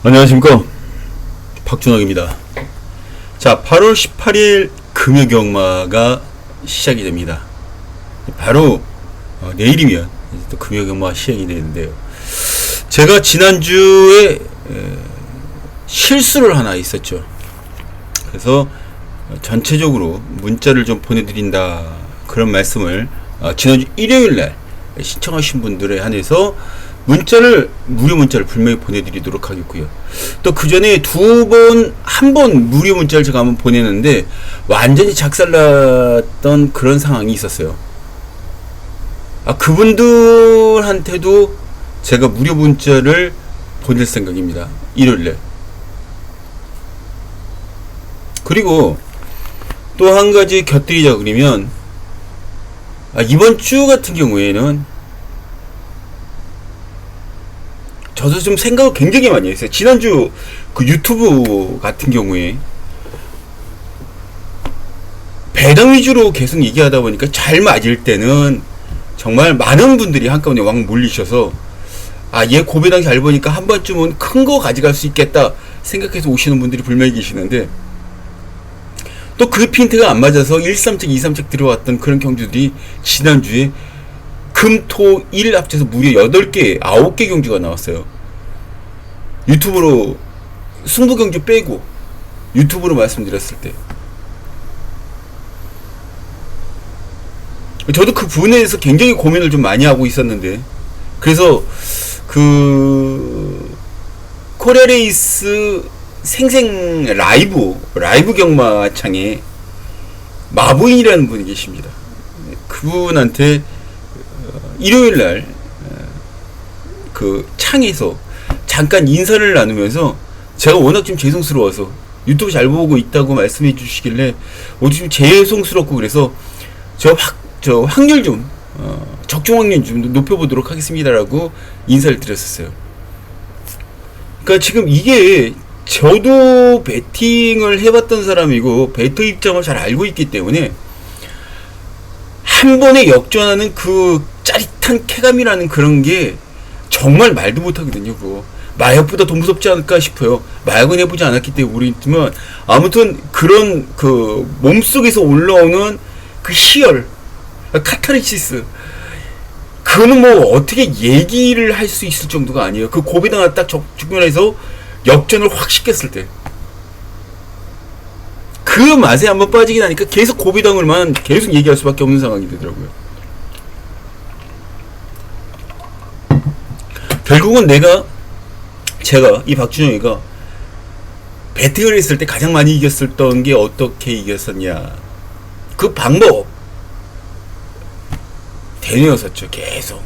안녕하십니까, 박준혁입니다. 자, 8월 18일 금요경마가 시작이 됩니다. 바로 내일이면 또 금요경마 시작이 되는데요. 제가 지난주에 실수를 하나 있었죠. 그래서 전체적으로 문자를 좀 보내드린다, 그런 말씀을 지난주 일요일날 신청하신 분들에 한해서 무료 문자를 분명히 보내드리도록 하겠고요. 또 그 전에 한 번 무료 문자를 제가 한번 보냈는데 완전히 작살났던 그런 상황이 있었어요. 그분들한테도 제가 무료 문자를 보낼 생각입니다. 일요일에. 그리고 또 한 가지 곁들이자 그러면, 이번 주 같은 경우에는 저도 좀 생각을 굉장히 많이 했어요. 지난주 그 유튜브 같은 경우에 배당 위주로 계속 얘기하다 보니까 잘 맞을 때는 정말 많은 분들이 한꺼번에 왕 몰리셔서 얘 고배당 잘 보니까 한 번쯤은 큰 거 가져갈 수 있겠다 생각해서 오시는 분들이 분명히 계시는데, 또 그 핀트가 안 맞아서 1.3책 2.3책 들어왔던 그런 경주들이 지난주에 금, 토, 일 합쳐서 무려 8개, 9개 경주가 나왔어요. 유튜브로, 승부 경주 빼고, 유튜브로 말씀드렸을 때. 저도 그 부분에 대해서 굉장히 고민을 좀 많이 하고 있었는데, 그래서, 코리아레이스 생생 라이브 경마창에 마부인이라는 분이 계십니다. 그분한테 일요일날 그 창에서 잠깐 인사를 나누면서 제가 워낙 좀 죄송스러워서 유튜브 잘 보고 있다고 말씀해 주시길래 좀 죄송스럽고, 그래서 저 확률 좀 적중 확률 좀 높여보도록 하겠습니다라고 인사를 드렸었어요. 그러니까 지금 이게 저도 배팅을 해봤던 사람이고 배터 입장을 잘 알고 있기 때문에 한 번에 역전하는 그 짜릿한 쾌감이라는 그런 게 정말 말도 못하거든요. 그거 마약보다 더 무섭지 않을까 싶어요. 마약은 해보지 않았기 때문에 모르겠지만, 아무튼 그런 그 몸속에서 올라오는 그 희열, 카타르시스, 그거는 뭐 어떻게 얘기를 할 수 있을 정도가 아니에요. 그 고배당을 딱 직면해서 역전을 확 시켰을 때 그 맛에 한번 빠지게 나니까 계속 고배당을만 계속 얘기할 수밖에 없는 상황이 되더라고요. 결국은 제가 이 박준영이가 배팅을 했을 때 가장 많이 이겼었던 게 어떻게 이겼었냐, 그 방법 대뇌었었죠. 계속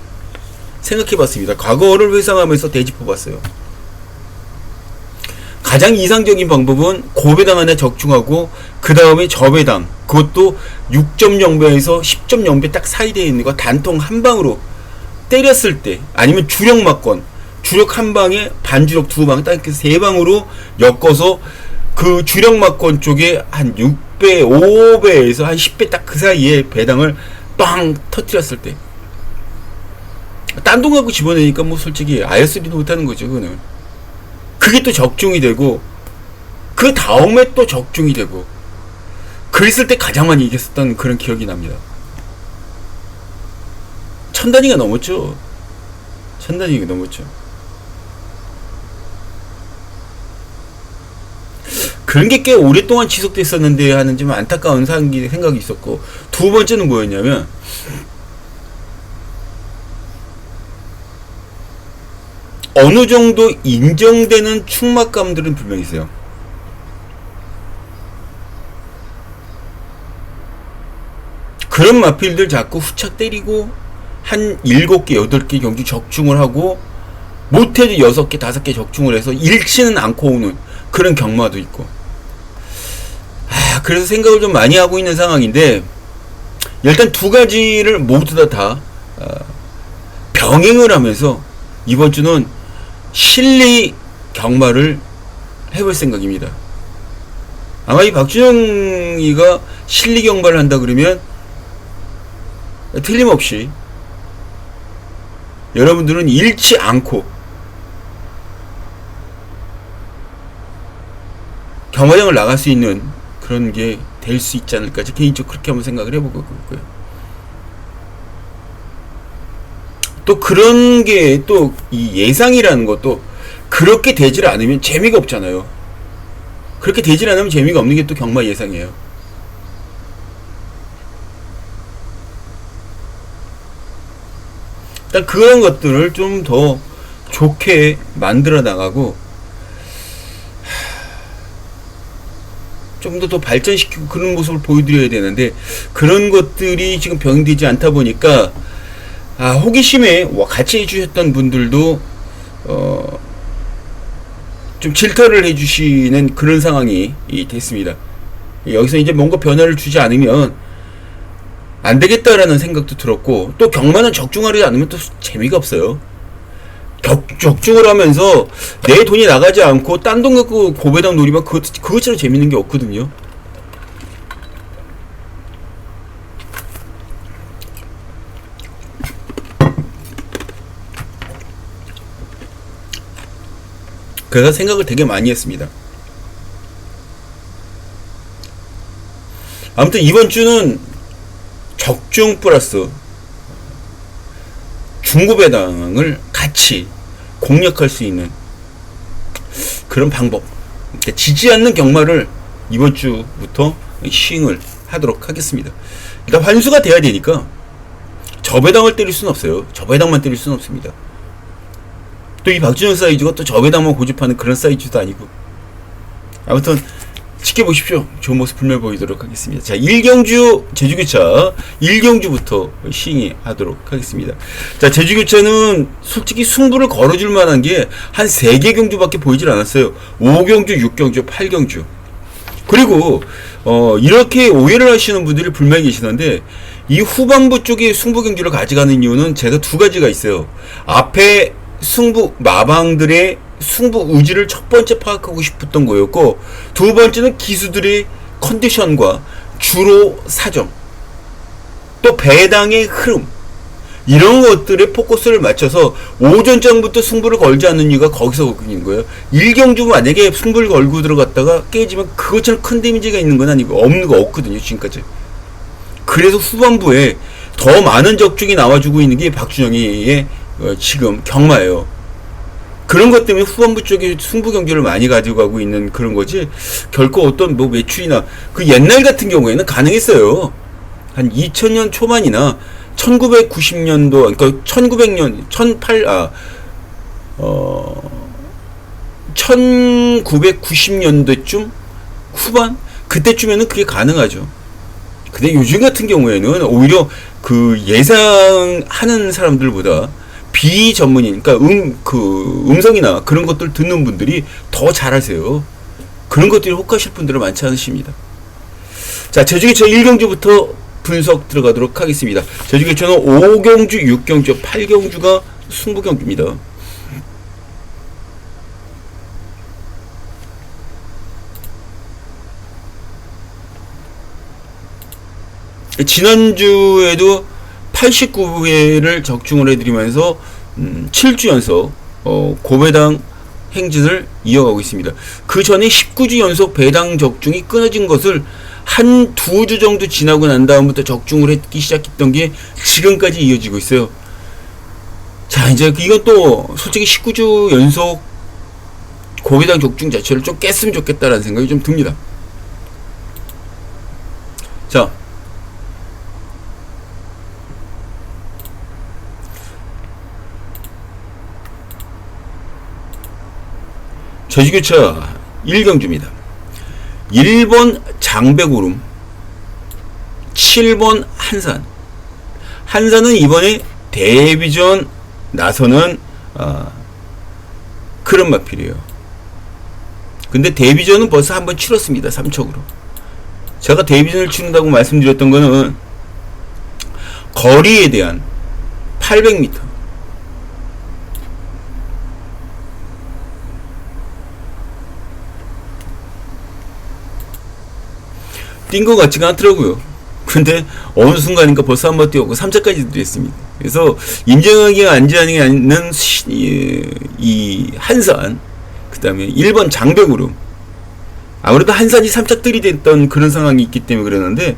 생각해봤습니다. 과거를 회상하면서 되짚어봤어요. 가장 이상적인 방법은 고배당 하나 적중하고 그 다음에 저배당, 그것도 6.0배에서 10.0배 딱 사이에 있는 거 단통 한 방으로 때렸을 때, 아니면 주력 막건, 주력 한 방에 반주력 두 방, 딱 세 방으로 엮어서 그 주력 막건 쪽에 한 6배, 5배에서 한 10배 딱 그 사이에 배당을 빵 터뜨렸을 때, 딴 돈 갖고 집어내니까 뭐 솔직히 아예스리도 못하는 거죠. 그게 또 적중이 되고, 그 다음에 또 적중이 되고, 그랬을 때 가장 많이 이겼었던 그런 기억이 납니다. 1000단위가 넘었죠. 1000단위가 넘었죠. 그런 게 꽤 오랫동안 지속됐었는데 하는 좀 안타까운 생각이 있었고, 두 번째는 뭐였냐면, 어느 정도 인정되는 축막감들은 분명히 있어요. 그런 마필들 자꾸 후착 때리고 한 7개, 8개 경주 적중을 하고, 못해도 6개, 5개 적중을 해서 잃지는 않고 오는 그런 경마도 있고. 그래서 생각을 좀 많이 하고 있는 상황인데, 일단 두 가지를 모두 다 병행을 하면서 이번 주는 실리 경마를 해볼 생각입니다. 아마 이 박준영이가 실리 경마를 한다 그러면 틀림없이 여러분들은 잃지 않고 경마장을 나갈 수 있는 그런 게 될 수 있지 않을까, 개인적으로 그렇게 한번 생각을 해보고 있고요. 또 그런 게 또 이 예상이라는 것도 그렇게 되질 않으면 재미가 없잖아요. 그렇게 되질 않으면 재미가 없는 게 또 경마 예상이에요. 일단 그런 것들을 좀 더 좋게 만들어 나가고 좀 더 발전시키고 그런 모습을 보여드려야 되는데, 그런 것들이 지금 병행되지 않다 보니까 호기심에 같이 해주셨던 분들도 좀 질타를 해주시는 그런 상황이 됐습니다. 여기서 이제 뭔가 변화를 주지 않으면 안 되겠다라는 생각도 들었고, 또 경마는 적중하지 않으면 또 재미가 없어요. 적중을 하면서 내 돈이 나가지 않고 딴 돈 갖고 고배당 노리면 그것처럼 재밌는 게 없거든요. 그래서 생각을 되게 많이 했습니다. 아무튼 이번 주는 적중 플러스 중고배당을 같이 공략할 수 있는 그런 방법, 그러니까 지지 않는 경마를 이번 주부터 시행을 하도록 하겠습니다. 일단 환수가 돼야 되니까 저배당을 때릴 수는 없어요. 저배당만 때릴 수는 없습니다. 또 이 박준영 사이즈가 또 저배당만 고집하는 그런 사이즈도 아니고, 아무튼 지켜보십시오. 좋은 모습 분명 보이도록 하겠습니다. 자, 1경주 제주교차 1경주부터 시행하도록 하겠습니다. 자, 제주교차는 솔직히 승부를 걸어줄 만한 게 한 3개 경주밖에 보이질 않았어요. 5경주, 6경주, 8경주. 그리고 이렇게 오해를 하시는 분들이 분명히 계시는데, 이 후반부 쪽에 승부 경주를 가져가는 이유는 제가 두 가지가 있어요. 앞에 승부 마방들의 승부 의지를 첫 번째 파악하고 싶었던 거였고, 두 번째는 기수들의 컨디션과 주로 사정, 또 배당의 흐름, 이런 것들에 포커스를 맞춰서 오전장부터 승부를 걸지 않는 이유가 거기서 걸린 거예요. 1경주 만약에 승부를 걸고 들어갔다가 깨지면 그것처럼 큰 데미지가 있는 건 아니고 없는 거 없거든요, 지금까지. 그래서 후반부에 더 많은 적중이 나와주고 있는 게 박준영이의 지금 경마예요. 그런 것 때문에 후반부 쪽에 승부 경기를 많이 가져가고 있는 그런 거지, 결코 어떤 뭐 매출이나 그 옛날 같은 경우에는 가능했어요. 한 2000년 초반이나 1990년도, 그러니까 1900년 1990년대쯤 후반 그때쯤에는 그게 가능하죠. 근데 요즘 같은 경우에는 오히려 그 예상하는 사람들보다 비전문인, 그러니까 음성이나 그런 것들 듣는 분들이 더 잘하세요. 그런 것들이 혹하실 분들은 많지 않으십니다. 자, 제주교차 1경주부터 분석 들어가도록 하겠습니다. 제주교차는 5경주, 6경주, 8경주가 승부경주입니다. 지난주에도 89회를 적중을 해드리면서 7주 연속 고배당 행진을 이어가고 있습니다. 그 전에 19주 연속 배당 적중이 끊어진 것을 한 2주 정도 지나고 난 다음부터 적중을 했기 시작했던 게 지금까지 이어지고 있어요. 자, 이제 이건 또 솔직히 19주 연속 고배당 적중 자체를 좀 깼으면 좋겠다라는 생각이 좀 듭니다. 자, 제주교차 1경주입니다. 1번 장백오름, 7번 한산. 한산은 이번에 데뷔전 나서는 그런 마필이에요. 근데 데뷔전은 벌써 한번 치렀습니다. 3척으로. 제가 데뷔전을 치른다고 말씀드렸던 거는 거리에 대한 800m, 뛴 것 같지가 않더라고요. 근데 어느 순간인가 벌써 한번 뛰었고 3차까지 들어있습니다. 그래서 임정혁이 안지하지 않는 이 한산, 그 다음에 1번 장병으로 아무래도 한산이 3차 들이댔던 그런 상황이 있기 때문에 그러는데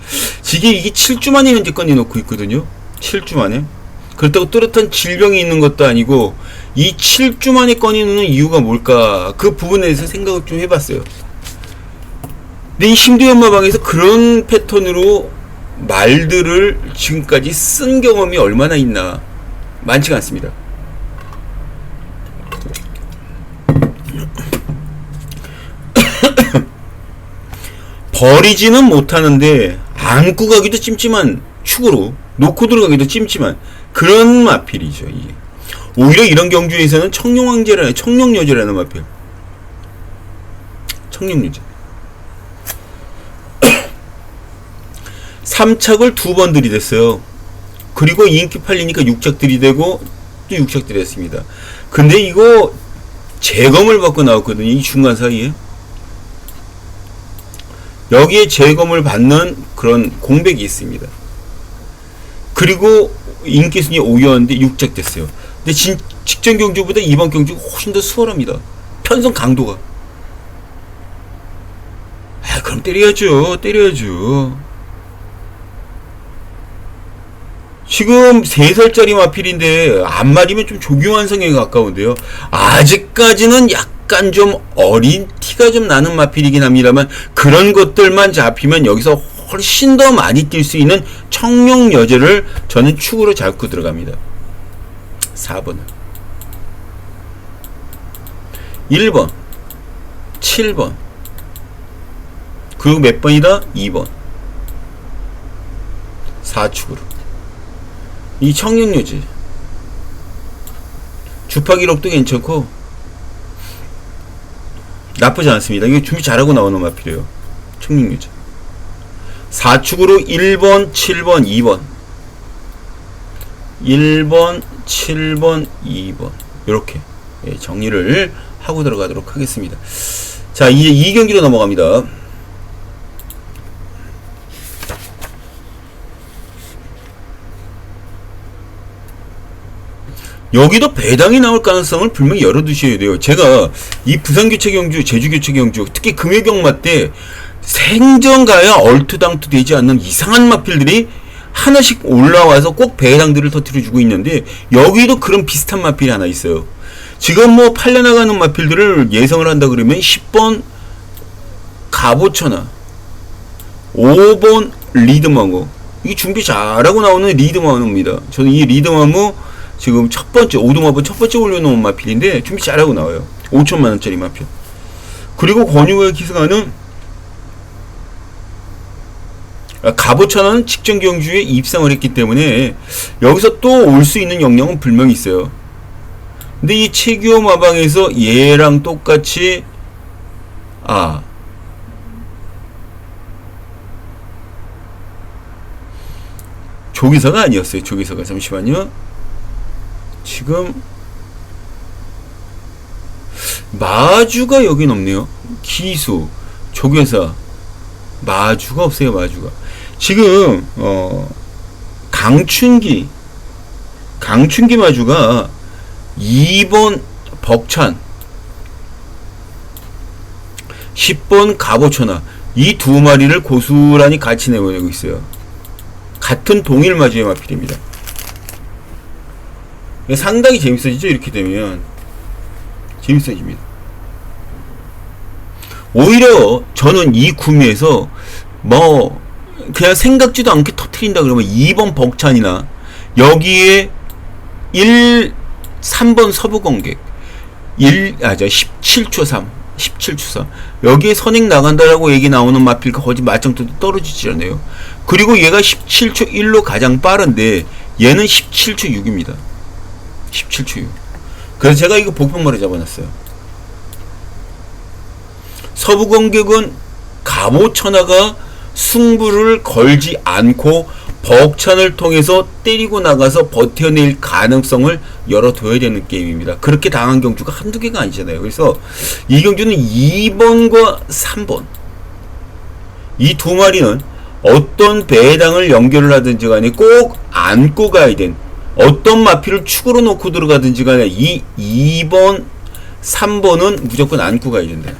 이게 7주 만에 현재 꺼내놓고 있거든요. 7주 만에. 그렇다고 뚜렷한 질병이 있는 것도 아니고 이 7주 만에 꺼내놓는 이유가 뭘까, 그 부분에 대해서 생각을 좀 해봤어요. 근데 이 심두연마방에서 그런 패턴으로 말들을 지금까지 쓴 경험이 얼마나 있나, 많지가 않습니다. 버리지는 못하는데 안고 가기도 찜찜한 축으로 놓고 들어가기도 찜찜한 그런 마필이죠. 이게 오히려 이런 경주에서는 청룡여제라는 마필, 청룡여제 3착을 2번 들이댔어요. 그리고 인기 팔리니까 6착 들이대고 또 6착 들이댔습니다. 근데 이거 재검을 받고 나왔거든요. 이 중간 사이에 여기에 재검을 받는 그런 공백이 있습니다. 그리고 인기순위 5였는데 6착 됐어요. 근데 직전 경주보다 이번 경주가 훨씬 더 수월합니다. 편성 강도가. 그럼 때려야죠. 지금 3살짜리 마필인데 안 맞으면 좀 조교환 성에 가까운데요. 아직까지는 약간 좀 어린 티가 좀 나는 마필이긴 합니다만, 그런 것들만 잡히면 여기서 훨씬 더 많이 뛸 수 있는 청룡여제를 저는 축으로 잡고 들어갑니다. 4번은 1번 7번 그리고 몇 번이다? 2번 4축으로 이 청룡여제 주파기록도 괜찮고 나쁘지 않습니다. 이거 준비 잘하고 나오는 마필이에요. 청룡여제 4축으로 1번, 7번, 2번 1번, 7번, 2번 이렇게 정리를 하고 들어가도록 하겠습니다. 자, 이제 2경기로 넘어갑니다. 여기도 배당이 나올 가능성을 분명히 열어두셔야 돼요. 제가 이 부산교체 경주, 제주교체 경주, 특히 금요경마 때 생전가야 얼토당토 되지 않는 이상한 마필들이 하나씩 올라와서 꼭 배당들을 터뜨려주고 있는데, 여기도 그런 비슷한 마필이 하나 있어요. 지금 뭐 팔려나가는 마필들을 예상을 한다 그러면 10번 갑오천하, 5번 리드마모, 이 준비 잘하고 나오는 리드마모입니다. 저는 이 리드마모 지금 첫 번째, 오동마번 첫 번째 올려놓은 마필인데 준비 잘하고 나와요. 5천만원짜리 마필. 그리고 권유가 기승하는 갑오천하는 직전 경주에 입상을 했기 때문에 여기서 또 올 수 있는 역량은 분명히 있어요. 근데 이 최규호 마방에서 얘랑 똑같이 조기사가 아니었어요. 조기사가 잠시만요. 지금 마주가 여긴 없네요. 기수, 조교사, 마주가 없어요. 마주가 지금 강춘기 마주가 2번 벅찬, 10번 갑오천하, 이 두 마리를 고스란히 같이 내보내고 있어요. 같은 동일 마주의 마필입니다. 상당히 재밌어지죠. 이렇게 되면 재밌어집니다. 오히려 저는 이 구미에서 뭐 그냥 생각지도 않게 터트린다 그러면 2번 벅찬이나 여기에 3번 서부공객 17초 3 여기에 선행 나간다라고 얘기 나오는 마필과 거의 맞짱도 떨어지지 않아요. 그리고 얘가 17초 1로 가장 빠른데 얘는 17초 6입니다. 17초 6. 그래서 제가 이거 복병머리 잡아놨어요. 서부공격은 갑오천하가 승부를 걸지 않고 벅찬을 통해서 때리고 나가서 버텨낼 가능성을 열어둬야 되는 게임입니다. 그렇게 당한 경주가 한두 개가 아니잖아요. 그래서 이 경주는 2번과 3번 이 두 마리는 어떤 배당을 연결을 하든지 간에 꼭 안고 가야 된, 어떤 마피를 축으로 놓고 들어가든지 간에 이 2번 3번은 무조건 안고 가야 된다.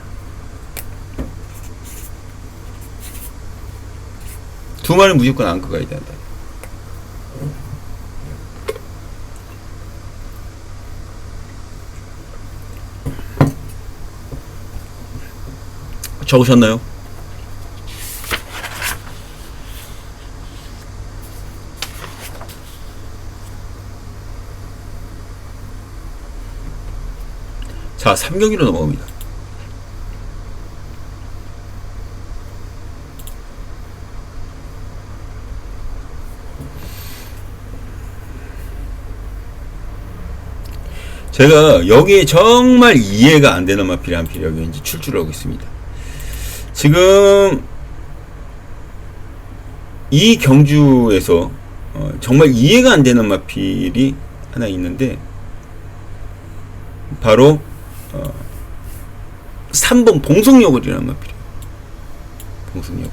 두 마리는 무조건 안고 가야 된다. 적으셨나요? 자, 3경기로 넘어갑니다. 제가 여기에 정말 이해가 안 되는 마필이 한 필이 여기 이제 출주를 하고 있습니다. 지금 이 경주에서 정말 이해가 안 되는 마필이 하나 있는데, 바로 3번 봉성여골이라는 마필이에요. 봉성여골.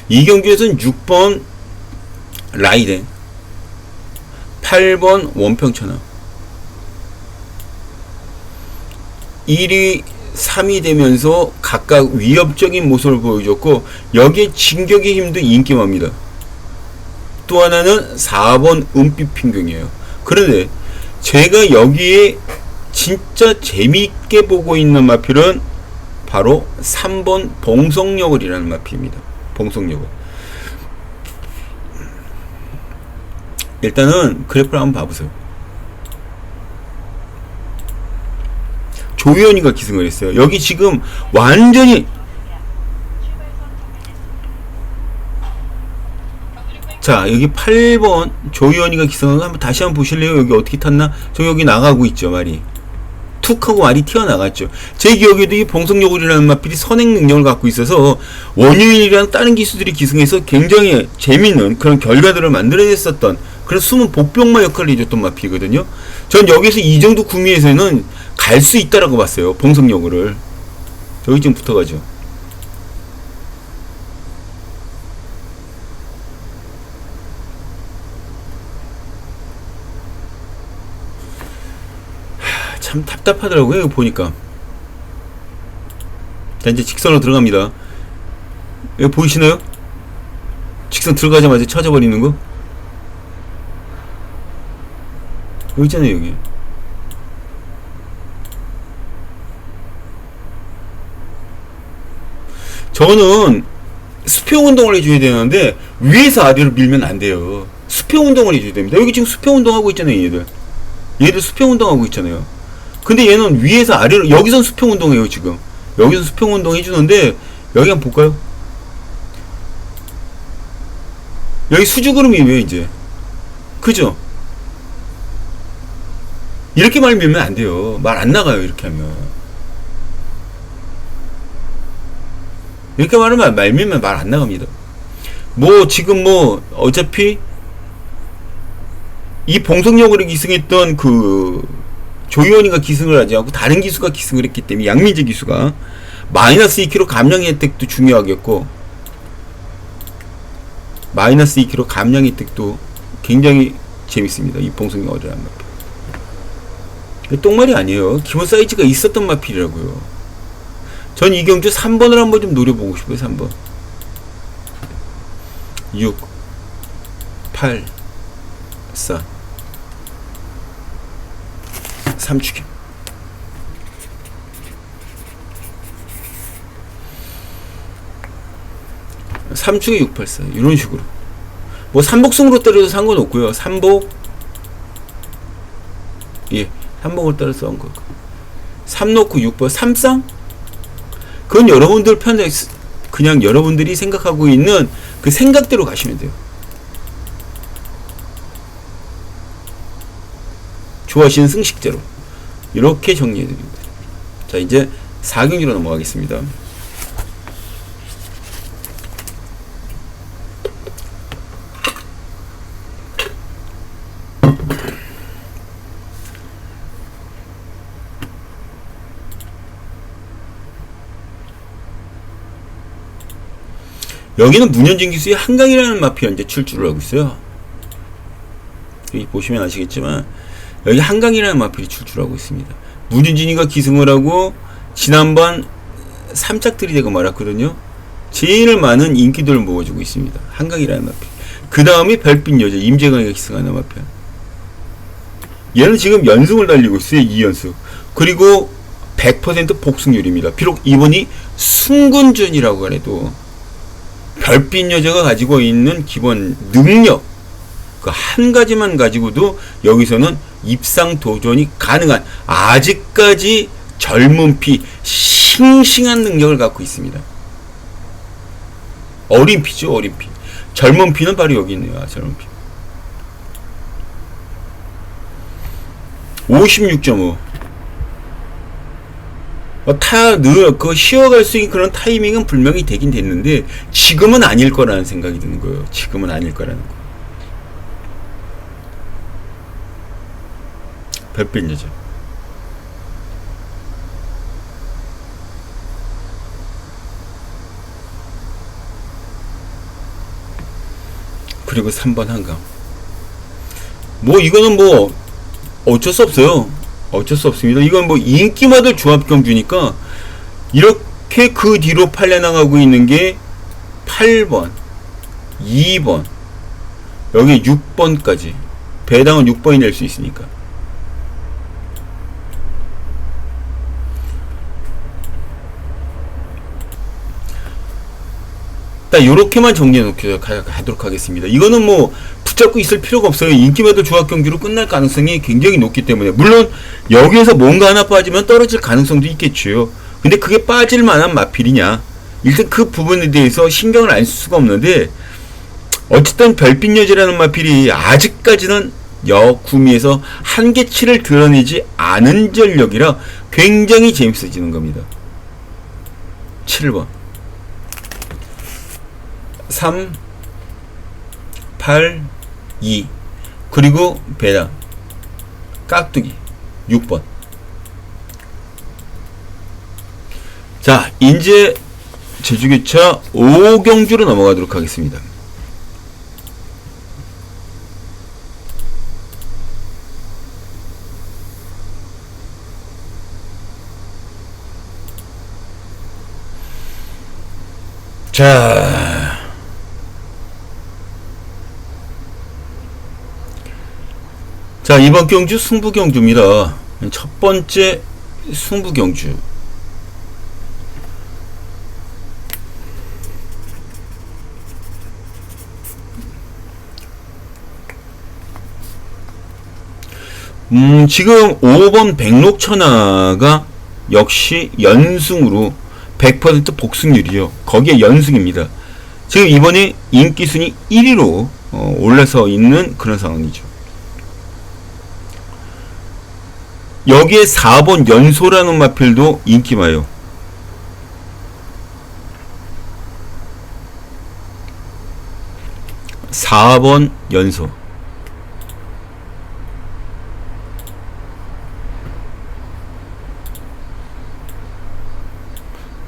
이 경주에서는 6번 라이덴, 8번 원평천하, 1위 3위 되면서 각각 위협적인 모습을 보여줬고, 여기에 진격의 힘도 인기입니다. 또 하나는 4번 은빛 핑경이에요. 그런데 제가 여기에 진짜 재미있게 보고 있는 마필은 바로 3번 봉성여골이라는 마필입니다. 봉성여골. 일단은 그래프를 한번 봐보세요. 조현이가 기승을 했어요. 여기 지금 완전히, 자, 여기 8번 조현이가 기승을 한번 다시 한번 보실래요? 여기 어떻게 탔나? 저 여기 나가고 있죠, 말이. 툭 하고 말이 튀어나갔죠. 제 기억에도 이 봉성여골이라는 마필이 선행 능력을 갖고 있어서 원유인이랑 다른 기수들이 기승해서 굉장히 재밌는 그런 결과들을 만들어냈었던 그런 숨은 복병마 역할을 해줬던 마필이거든요. 전 여기서 이 정도 구미에서는 갈 수 있다라고 봤어요. 봉성여골을. 여기 좀 붙어가죠. 참 답답하더라고요. 이거 보니까. 자, 이제 직선으로 들어갑니다. 이거 보이시나요? 직선 들어가자마자 쳐져버리는 거. 여기 있잖아요, 여기. 저는 수평 운동을 해줘야 되는데 위에서 아래로 밀면 안 돼요. 수평 운동을 해줘야 됩니다. 여기 지금 수평 운동 하고 있잖아요, 얘들 수평 운동 하고 있잖아요. 근데 얘는 위에서 아래로, 여기선 수평 운동해요, 지금. 여기서 수평 운동 해주는데, 여기 한번 볼까요? 여기 수직구름이에요, 이제. 그죠? 이렇게 말 밀면 안 돼요. 말 안 나가요, 이렇게 하면. 이렇게 말하면 말 밀면 말 안 나갑니다. 뭐 지금 뭐 어차피 이 봉성여골이 기승했던 그 조이원이가 기승을 하지 않고 다른 기수가 기승을 했기 때문에, 양민재 기수가 마이너스 2kg 감량 혜택도 중요하겠고, 마이너스 2kg 감량 혜택도 굉장히 재밌습니다. 이 봉성여골이라는 마필. 똥말이 아니에요. 기본 사이즈가 있었던 마필이라고요. 전 이 경주 3번을 한번 좀 노려보고 싶어요. 3번 6 8 4 3축임. 삼축에 684 이런 식으로 뭐 삼복승으로 때려도 상관없고요. 삼복, 예, 삼복을 따라서 한 거. 3 놓고 6번 3쌍? 그건 여러분들 편에 그냥 여러분들이 생각하고 있는 그 생각대로 가시면 돼요. 좋아하시는 승식대로 이렇게 정리해드립니다. 자, 이제 4경기로 넘어가겠습니다. 여기는 문현진 기수의 한강이라는 마필이 이제 출주를 하고 있어요. 여기 보시면 아시겠지만 여기 한강이라는 마필이 출주하고 있습니다. 문현진이가 기승을 하고 지난번 3짝들이 되고 말았거든요. 제일 많은 인기도를 모아주고 있습니다. 한강이라는 마필. 그 다음에 별빛 여자 임재광이가 기승하는 마필. 얘는 지금 연승을 달리고 있어요. 2연승. 그리고 100% 복승률입니다. 비록 이번이 승군전이라고 해도 별빛 여자가 가지고 있는 기본 능력 그 한 가지만 가지고도 여기서는 입상 도전이 가능한 아직까지 젊은 피 싱싱한 능력을 갖고 있습니다. 어린 피죠. 어린 피. 젊은 피는 바로 여기 있네요. 젊은 피. 56.5 쉬어갈 수 있는 그런 타이밍은 분명히 되긴 됐는데 지금은 아닐 거라는 생각이 드는 거예요. 지금은 아닐 거라는 거. 별빛 여자. 그리고 3번 한강. 뭐 이거는 뭐 어쩔 수 없어요. 어쩔 수 없습니다. 이건 뭐 인기마들 조합경주니까 이렇게 그 뒤로 팔려나가고 있는 게 8번, 2번, 여기 6번까지. 배당은 6번이 낼 수 있으니까. 딱 요렇게만 정리해 가도록 하겠습니다. 이거는 뭐 붙잡고 있을 필요가 없어요. 인기마들 조합 경기로 끝날 가능성이 굉장히 높기 때문에 물론 여기에서 뭔가 하나 빠지면 떨어질 가능성도 있겠죠. 근데 그게 빠질 만한 마필이냐, 일단 그 부분에 대해서 신경을 안 쓸 수가 없는데 어쨌든 별빛 여자라는 마필이 아직까지는 여구미에서 한계치를 드러내지 않은 전력이라 굉장히 재밌어지는 겁니다. 7번 3, 8, 2 그리고 배당 깍두기 6번. 자, 이제 제주교차 5경주로 넘어가도록 하겠습니다. 자, 이번 경주 승부경주입니다. 첫 번째 승부경주. 지금 5번 백록천하가 역시 연승으로 100% 복승률이요. 거기에 연승입니다. 지금 이번에 인기순위 1위로 올라서 있는 그런 상황이죠. 여기에 4번 연소라는 마필도 인기마요. (4번) 연소.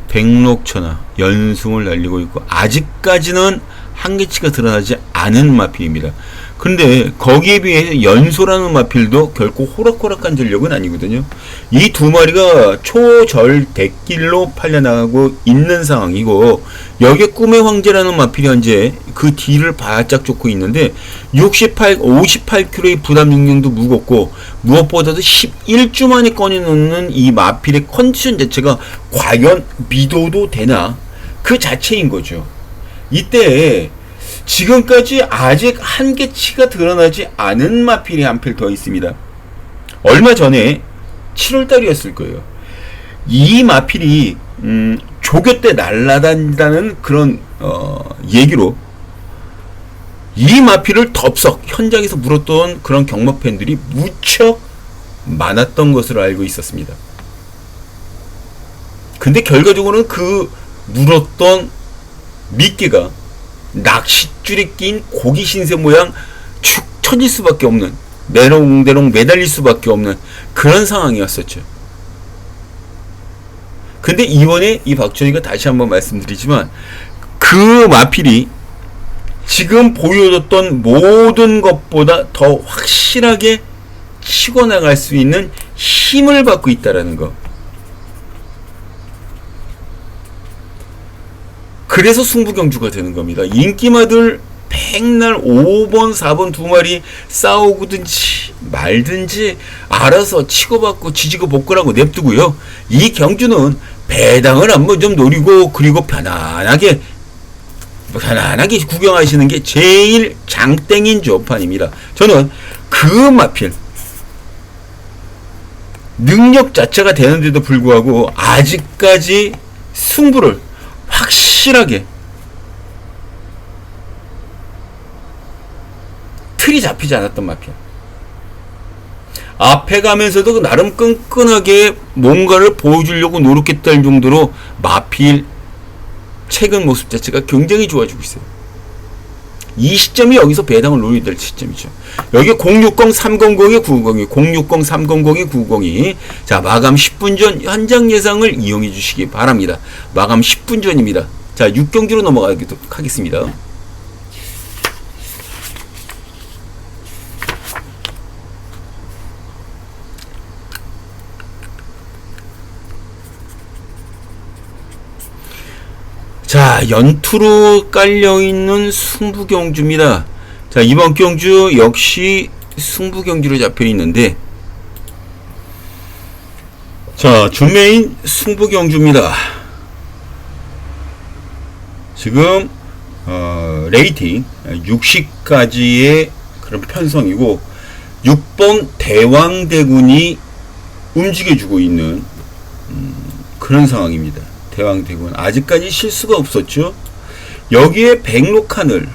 백록천하 연승을 날리고 있고 아직까지는 한계치가 드러나지 않은 마필입니다. 근데 거기에 비해 연소라는 마필도 결코 호락호락한 전력은 아니거든요. 이 두 마리가 초절대길로 팔려나가고 있는 상황이고 여기에 꿈의 황제라는 마필이 현재 그 뒤를 바짝 쫓고 있는데 58kg의 부담 능력도 무겁고 무엇보다도 11주 만에 꺼내놓는 이 마필의 컨디션 자체가 과연 믿어도 되나 그 자체인 거죠. 이때 지금까지 아직 한계치가 드러나지 않은 마필이 한 필 더 있습니다. 얼마 전에 7월달이었을 거예요. 이 마필이 조교 때 날아다닌다는 그런 얘기로 이 마필을 덥석 현장에서 물었던 그런 경마팬들이 무척 많았던 것으로 알고 있었습니다. 근데 결과적으로는 그 물었던 미끼가 낚싯줄에 낀 고기 신세 모양 축 처질 수밖에 없는, 메롱대롱 매달릴 수밖에 없는 그런 상황이었었죠. 근데 이번에 이 박준희가 다시 한번 말씀드리지만 그 그 마필이 지금 보여줬던 모든 것보다 더 확실하게 치고 나갈 수 있는 힘을 받고 있다라는 거. 그래서 승부경주가 되는 겁니다. 인기마들 백날 5번, 4번 두 마리 싸우든지 말든지 알아서 치고받고 지지고 볶으라고 냅두고요. 이 경주는 배당을 한번 좀 노리고 그리고 편안하게 구경하시는 게 제일 장땡인 조판입니다. 저는 그 마필 능력 자체가 되는데도 불구하고 아직까지 승부를 확실하게 틀이 잡히지 않았던 마필. 앞에 가면서도 나름 끈끈하게 뭔가를 보여주려고 노력했던 정도로 마필 최근 모습 자체가 굉장히 좋아지고 있어요. 이 시점이 여기서 배당을 노려야 될 시점이죠. 여기 060-300에 902, 060-300에 902. 자, 마감 10분 전 현장 예상을 이용해 주시기 바랍니다. 마감 10분 전입니다. 자, 6경기로 넘어가도록 하겠습니다. 자, 연투로 깔려있는 승부경주입니다. 자, 이번 경주 역시 승부경주로 잡혀있는데, 자, 주메인 승부경주입니다. 지금 레이팅 60까지의 그런 편성이고 6번 대왕대군이 움직여주고 있는 그런 상황입니다. 대왕대군 아직까지 실수가 없었죠. 여기에 백록하늘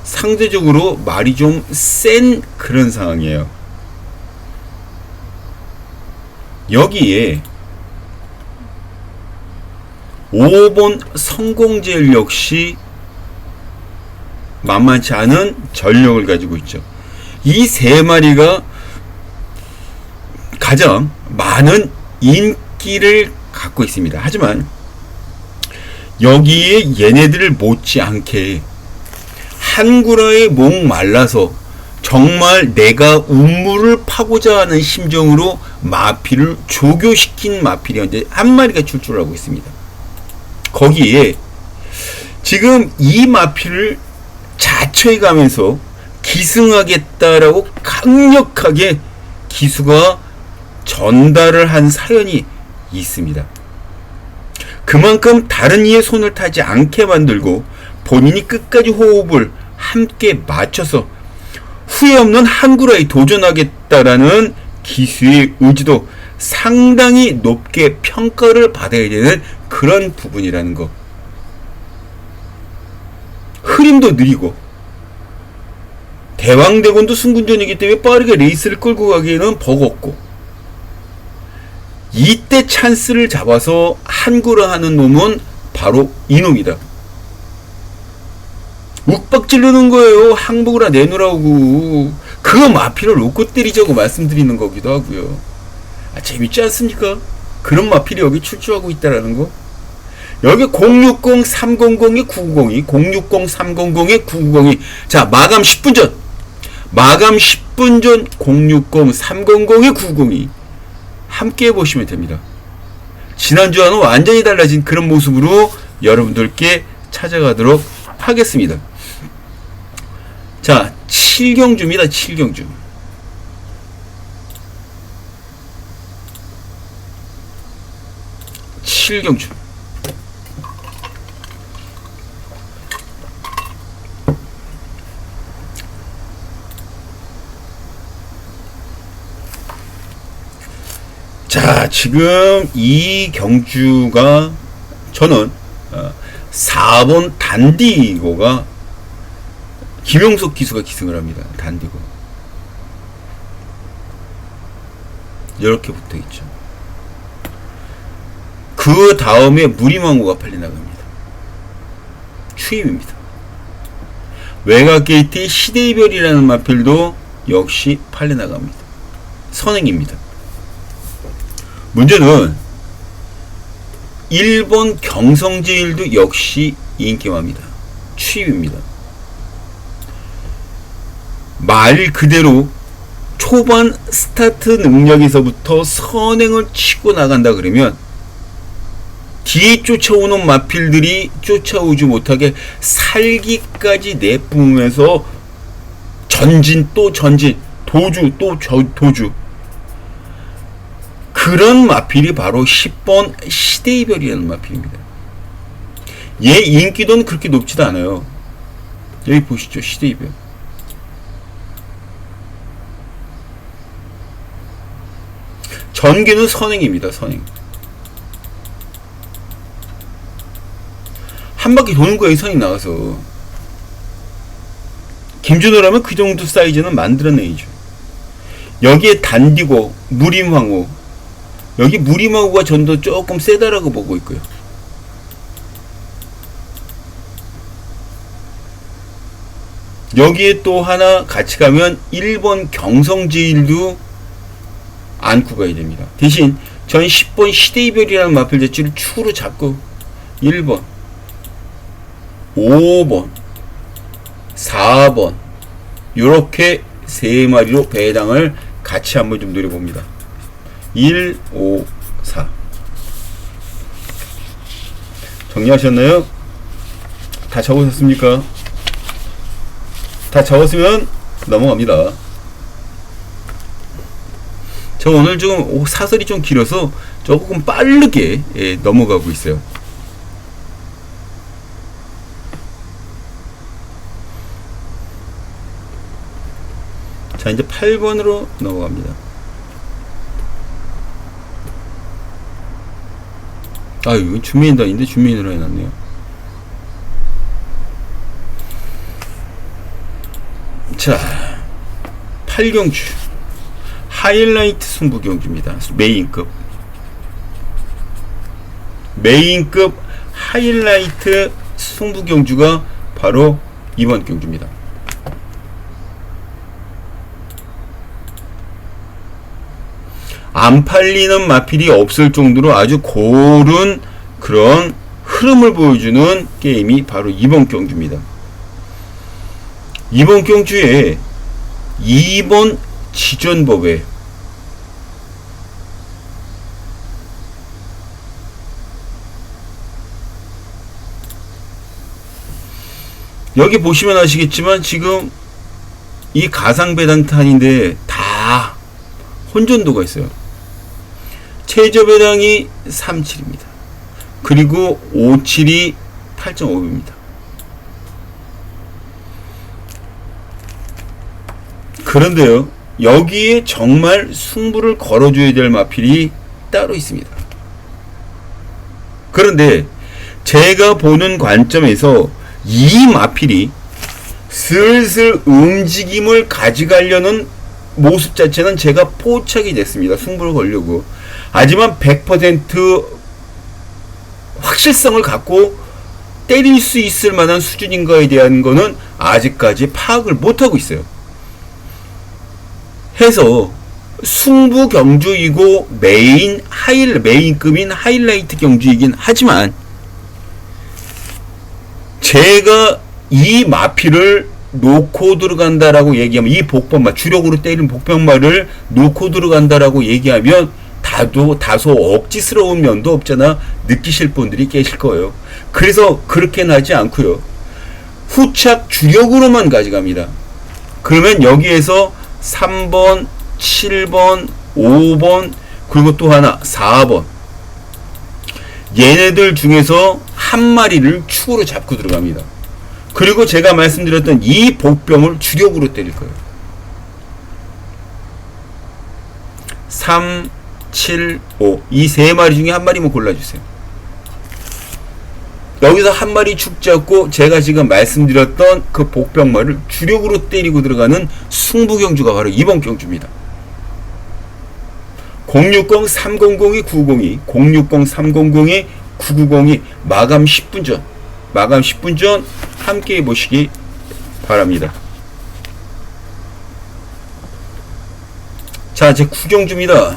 상대적으로 말이 좀 센 그런 상황이에요. 여기에 5번 성공제일 역시 만만치 않은 전력을 가지고 있죠. 이 세 마리가 가장 많은 인기를 갖고 있습니다. 하지만 여기에 얘네들을 못지않게 한구라에 목말라서 정말 내가 운물을 파고자 하는 심정으로 마필을 조교시킨 마필이 현재 한 마리가 출조하고 있습니다. 거기에 지금 이 마필을 자초해 가면서 기승하겠다라고 강력하게 기수가 전달을 한 사연이 있습니다. 그만큼 다른 이의 손을 타지 않게 만들고 본인이 끝까지 호흡을 함께 맞춰서 후회 없는 한구라에 도전하겠다라는 기수의 의지도 상당히 높게 평가를 받아야 되는 그런 부분이라는 거. 흐림도 느리고 대왕대군도 승군전이기 때문에 빠르게 레이스를 끌고 가기에는 버겁고 이때 찬스를 잡아서 한구라 하는 놈은 바로 이놈이다. 욱박 지르는 거예요. 항복을 내놓으라고. 그 마필을 놓고 때리자고 말씀드리는 거기도 하고요. 아, 재밌지 않습니까? 그런 마필이 여기 출조하고 있다라는 거. 여기 060-300에 902, 060-300에 902. 자, 마감 10분 전. 마감 10분 전 060-300에 902. 함께 해보시면 됩니다. 지난주와는 완전히 달라진 그런 모습으로 여러분들께 찾아가도록 하겠습니다. 자, 7경주입니다. 7경주. 자, 지금 이 경주가 저는 4번 단디고가 김용석 기수가 기승을 합니다. 단디고 이렇게 붙어있죠. 그 다음에 무리망고가 팔려나갑니다. 추임입니다. 외곽게이트 시대이별이라는 마필도 역시 팔려나갑니다. 선행입니다. 문제는 1번 경성제일도 역시 인기마입니다. 취입입니다. 말 그대로 초반 스타트 능력에서부터 선행을 치고 나간다 그러면 뒤에 쫓아오는 마필들이 쫓아오지 못하게 살기까지 내뿜으면서 전진 또 전진, 도주 또 도주. 그런 마필이 바로 10번 시대이별이라는 마필입니다. 얘 인기도는 그렇게 높지도 않아요. 여기 보시죠. 시대이별. 전개는 선행입니다. 선행. 한 바퀴 도는 거예요. 선이 나와서. 김준호라면 그 정도 사이즈는 만들어내야죠. 여기에 단디고 무림황후. 여기 무림황후가 전도 조금 세다라고 보고 있고요. 여기에 또 하나 같이 가면 1번 경성제일도 안고 가야 됩니다. 대신 전 10번 시대이별이라는 마필 자체를 축으로 잡고 1번, 5번, 4번 요렇게 세 마리로 배당을 같이 한번 좀 노려봅니다. 1, 5, 4 정리하셨나요? 다 적으셨습니까? 다 적었으면 넘어갑니다. 저 오늘 좀 사설이 좀 길어서 조금 빠르게 넘어가고 있어요. 자, 이제 8번으로 넘어갑니다. 아, 이거 준비인단인데 준비인으로 해놨네요. 자, 8경주 하이라이트 승부경주입니다. 메인급 하이라이트 승부경주가 바로 이번 경주입니다. 안 팔리는 마필이 없을 정도로 아주 고른 그런 흐름을 보여주는 게임이 바로 이번 경주입니다. 이번 경주에 2번 지전법에 여기 보시면 아시겠지만 지금 이 가상배당탄인데 다 혼전도가 있어요. 최저배당이 37입니다. 그리고 57이 8.5입니다. 그런데요, 여기에 정말 승부를 걸어줘야 될 마필이 따로 있습니다. 그런데 제가 보는 관점에서 이 마필이 슬슬 움직임을 가져가려는 모습 자체는 제가 포착이 됐습니다. 승부를 걸려고. 하지만 100% 확실성을 갖고 때릴 수 있을 만한 수준인가에 대한 거는 아직까지 파악을 못하고 있어요. 해서 승부 경주이고 메인급인 하이라이트 경주이긴 하지만 제가 이 마필을 놓고 들어간다라고 얘기하면, 이 복병말, 주력으로 때리는 복병말을 놓고 들어간다라고 얘기하면 다소 억지스러운 면도 없잖아 느끼실 분들이 계실 거예요. 그래서 그렇게는 하지 않고요, 후착 주력으로만 가져갑니다. 그러면 여기에서 3번, 7번, 5번, 그리고 또 하나 4번, 얘네들 중에서 한 마리를 축으로 잡고 들어갑니다. 그리고 제가 말씀드렸던 이 복병을 주력으로 때릴 거예요. 3, 7, 5 이 세 마리 중에 한 마리만 골라주세요. 여기서 한 마리 축 잡고 제가 지금 말씀드렸던 그 복병말을 주력으로 때리고 들어가는 승부경주가 바로 이번 경주입니다. 060-300이 902, 060-300이 990이 마감 10분 전 함께 해보시기 바랍니다. 자, 제 9경주입니다.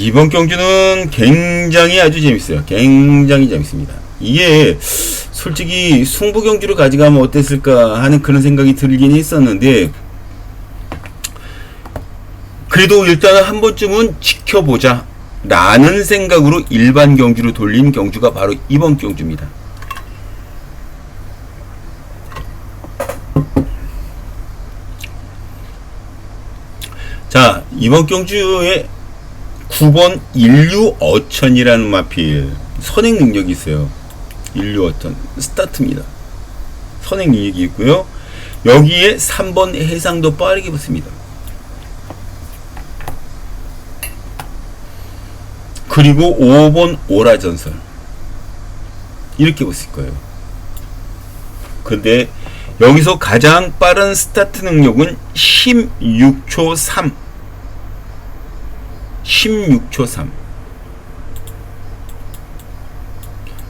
이번 경주는 굉장히 아주 재밌어요. 굉장히 재밌습니다. 이게 솔직히 승부 경주로 가져가면 어땠을까 하는 그런 생각이 들긴 했었는데, 그래도 일단은 한 번쯤은 지켜보자 라는 생각으로 일반 경주로 돌린 경주가 바로 이번 경주입니다. 자, 이번 경주에 9번 인류어천이라는 마필 선행 능력이 있어요. 인류어천 스타트입니다. 선행 능력이 있고요. 여기에 3번 해상도 빠르게 붙습니다. 그리고 5번 오라전설 이렇게 붙을 거예요. 근데 여기서 가장 빠른 스타트 능력은 16초 3. 16초 3.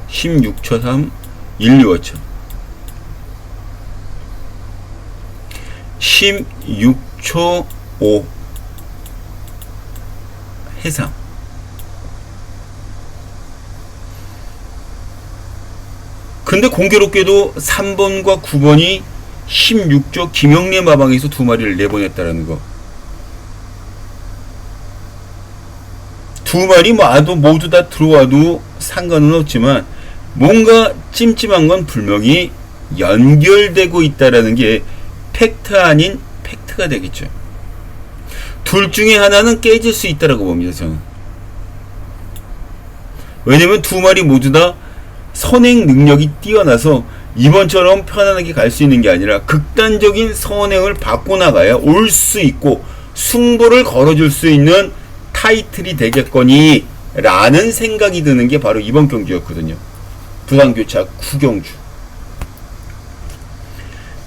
16초 3 인류어천. 16초 5 해상. 근데 공교롭게도 3번과 9번이 16조 김영래 마방에서 두 마리를 내보냈다라는 거. 두 마리 와도 모두 다 들어와도 상관은 없지만 뭔가 찜찜한 건 분명히 연결되고 있다라는 게 팩트 아닌 팩트가 되겠죠. 둘 중에 하나는 깨질 수 있다라고 봅니다, 저는. 왜냐면 두 마리 모두 다 선행 능력이 뛰어나서 이번처럼 편안하게 갈 수 있는 게 아니라 극단적인 선행을 바꿔나가야 올 수 있고 승부를 걸어줄 수 있는 타이틀이 되겠거니 라는 생각이 드는 게 바로 이번 경주였거든요. 부산교차 9경주.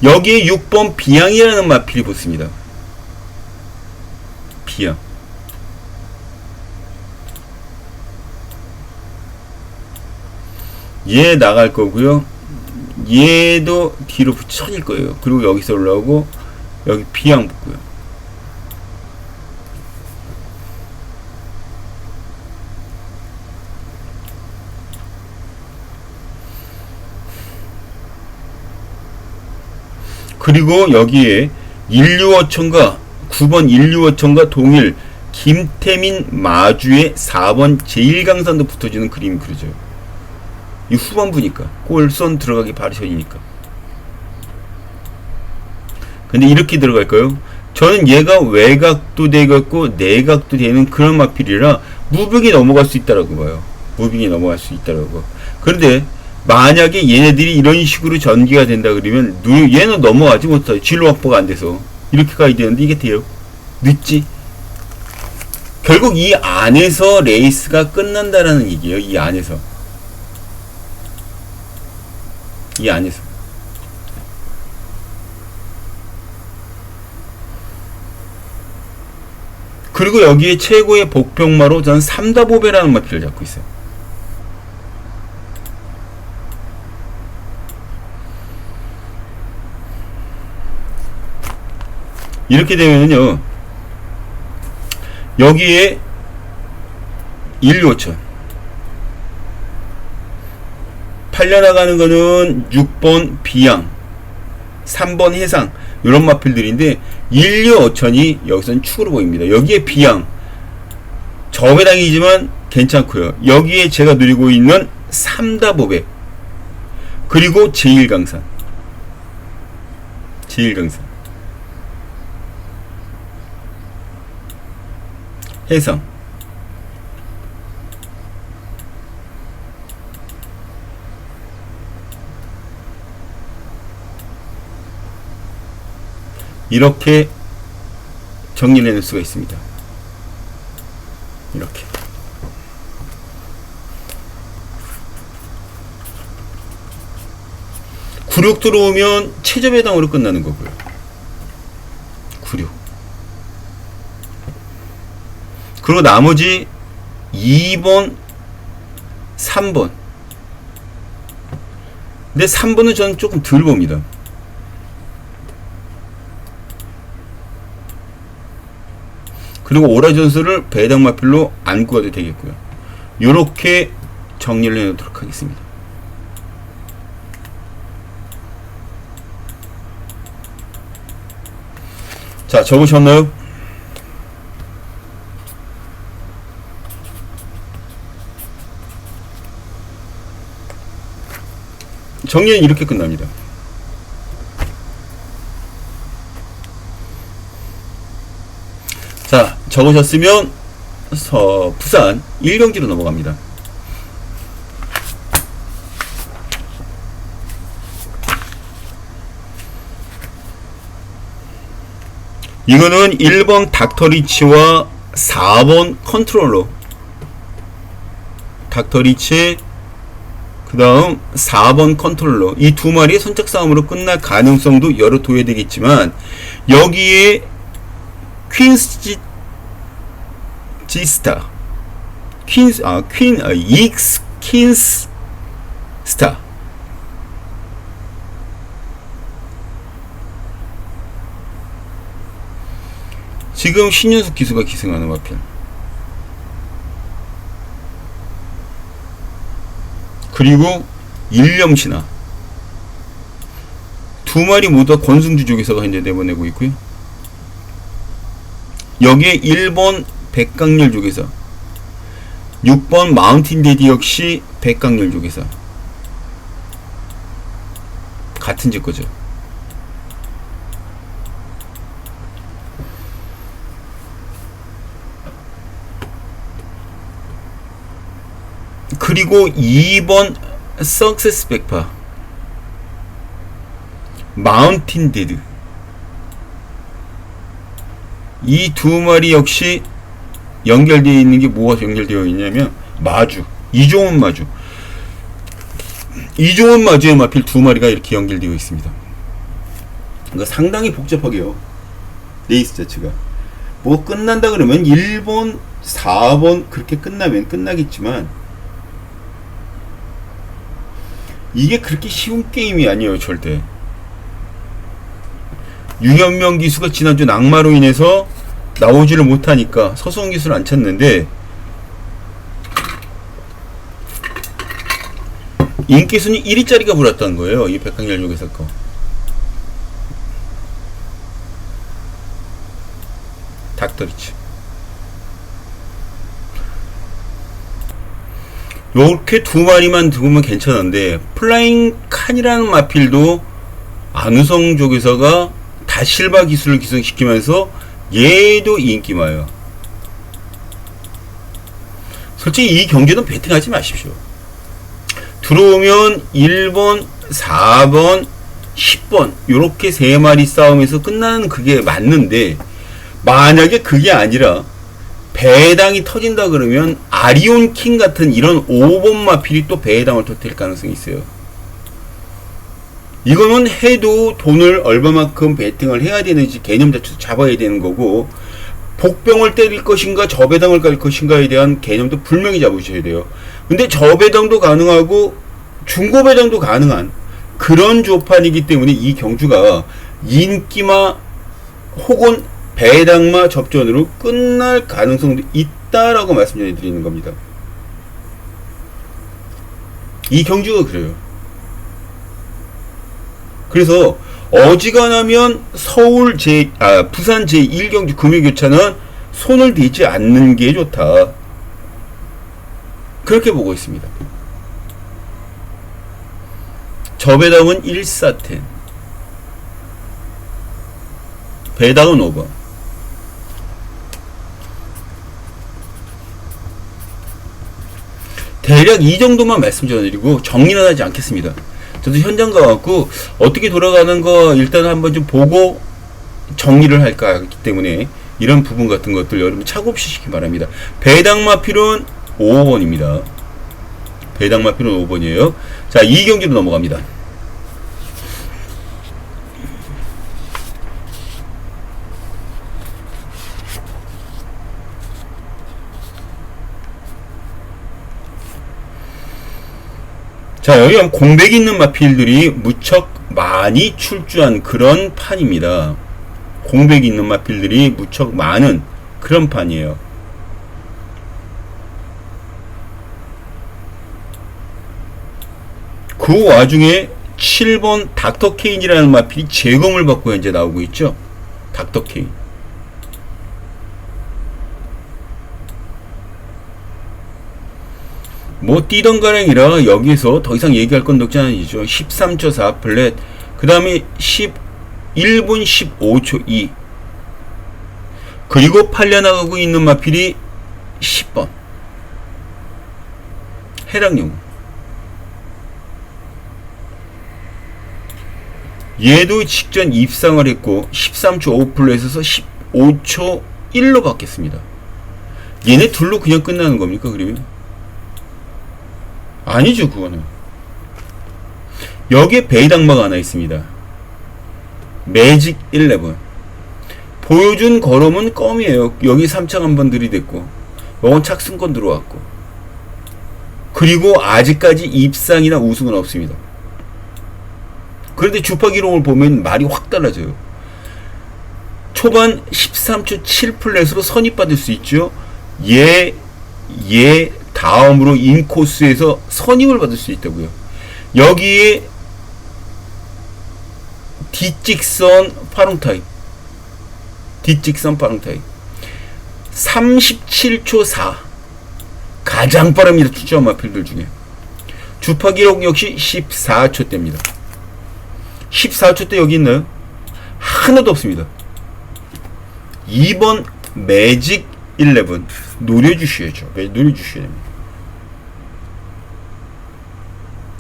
여기에 6번 비양이라는 마필이 붙습니다. 비양. 얘 나갈 거고요. 얘도 뒤로 붙여질 거예요. 그리고 여기서 올라오고 여기 비양 붙고요. 그리고 여기에 인류어천과 9번 인류어천과 동일 김태민 마주의 4번 제1강산도 붙어지는 그림이 그려져요. 이 후반부니까 골선 들어가기 바로 전이니까. 근데 이렇게 들어갈까요? 저는 얘가 외곽도 되겠고 내각도 되는 그런 마필이라 무빙이 넘어갈 수 있다라고 봐요. 무빙이 넘어갈 수 있다라고. 그런데 만약에 얘네들이 이런 식으로 전개가 된다 그러면 얘는 넘어가지 못해요. 진로 확보가 안 돼서 이렇게 가야 되는데 이게 돼요. 늦지. 결국 이 안에서 레이스가 끝난다라는 얘기예요. 이 안에서. 이 안에서. 그리고 여기에 최고의 복병마로 저는 삼다보배라는 마필을 잡고 있어요. 이렇게 되면요 여기에 인류어천 팔려나가는 거는 6번 비양 3번 해상 이런 마필들인데 인류어천이 여기서는 축으로 보입니다. 여기에 비양 저배당이지만 괜찮고요. 여기에 제가 누리고 있는 삼다보배 그리고 제1강산 해상 이렇게 정리를 해낼 수가 있습니다. 이렇게 구력 들어오면 최저배당으로 끝나는 거고요. 구력 그리고 나머지 2번 3번 근데 3번은 저는 조금 덜 봅니다. 그리고 오라전술을 배당 마필로 안고 가도 되겠고요. 요렇게 정리를 해 놓도록 하겠습니다. 자, 적으셨나요? 정리는 이렇게 끝납니다. 자, 적으셨으면 부산 1경기로 넘어갑니다. 이거는 1번 닥터리치와 4번 컨트롤러. 닥터리치, 그 다음 4번 컨트롤러. 이 두 마리의 선착 싸움으로 끝날 가능성도 열어 둬야 되겠지만, 여기에 퀸스 지스타, 익스 스타. 지금 신윤숙 기수가 기승하는 마필. 그리고 일념신화. 두 마리 모두 권승주 조교사가 현재 내보내고 있고요. 여기에 1번 백강렬 조교사, 6번 마운틴 데디 역시 백강렬 조교사. 같은 집 거죠. 그리고 2번 석세스 백파, 마운틴 데드. 이 두 마리 역시 연결되어 있는 게 뭐가 연결되어 있냐면 마주, 이종원 마주. 이종원 마주의 마필 두 마리가 이렇게 연결되어 있습니다. 그러니까 상당히 복잡하게요. 레이스 자체가. 뭐 끝난다 그러면 1번, 4번 그렇게 끝나면 끝나겠지만 이게 그렇게 쉬운 게임이 아니에요, 절대. 유현명 기수가 지난주 낙마로 인해서 나오지를 못하니까 서수원 기수를 안 찾는데, 인기순위 1위짜리가 불었다는 거예요, 이 백강렬 조교사 거. 닥터리치. 요렇게 두 마리만 두면 괜찮은데, 플라잉 칸이라는 마필도 안우성 조교사가 다실바 기술을 기승시키면서 얘도 인기 많아요. 솔직히 이 경기는 배팅하지 마십시오. 들어오면 1번, 4번, 10번 요렇게 세 마리 싸움에서 끝나는 그게 맞는데, 만약에 그게 아니라 배당이 터진다 그러면 아리온 킹 같은 이런 5번 마필이 또 배당을 터뜨릴 가능성이 있어요. 이거는 해도 돈을 얼마만큼 베팅을 해야 되는지 개념 자체도 잡아야 되는 거고, 복병을 때릴 것인가 저배당을 깔 것인가에 대한 개념도 분명히 잡으셔야 돼요. 근데 저배당도 가능하고 중고배당도 가능한 그런 조판이기 때문에 이 경주가 인기마 혹은 배당마 접전으로 끝날 가능성도 있다라고 말씀드리는 겁니다. 이 경주가 그래요. 그래서 어지간하면 부산 제1경주 금요교차는 손을 대지 않는 게 좋다, 그렇게 보고 있습니다. 저배당은 1사텐, 배당은 5번. 대략 이 정도만 말씀 전해드리고 정리는 하지 않겠습니다. 저도 현장 가갖고 어떻게 돌아가는 거 일단 한번 좀 보고 정리를 할까 하기 때문에 이런 부분 같은 것들 여러분 착오 없이 시키기 바랍니다. 배당마필은 5번입니다. 배당마필은 5번이에요. 자, 2경기로 넘어갑니다. 자, 여기 공백이 있는 마필들이 무척 많이 출주한 그런 판입니다. 공백이 있는 마필들이 무척 많은 그런 판이에요. 그 와중에 7번 닥터 케인이라는 마필이 재검을 받고 현재 나오고 있죠. 닥터 케인. 뭐 뛰던 가량이라 여기서 더 이상 얘기할 건 없지 않으시죠. 13초 4 플랫, 그 다음에 1분 15초 2, 그리고 팔려나가고 있는 마필이 10번 해당용. 얘도 직전 입상을 했고 13초 5 플랫에서 15초 1로 바뀌었습니다. 얘네 둘로 그냥 끝나는 겁니까 그러면? 아니죠. 그거는 여기에 베이당마가 하나 있습니다. 매직 11. 보여준 걸음은 껌이에요. 여기 3창 한번 들이댔고 요건 착승권 들어왔고, 그리고 아직까지 입상이나 우승은 없습니다. 그런데 주파 기록을 보면 말이 확 달라져요. 초반 13초 7 플랫으로 선입받을 수 있죠. 얘 다음으로 인코스에서 선임을 받을 수 있다고요. 여기에 뒷직선 파롱타임 37초 4 가장 빠릅니다. 추천 마필들 중에. 주파 기록 역시 14초 대입니다. 14초 대 여기 있나요? 하나도 없습니다. 2번 매직 11 노려주셔야죠. 노려주셔야 됩니다.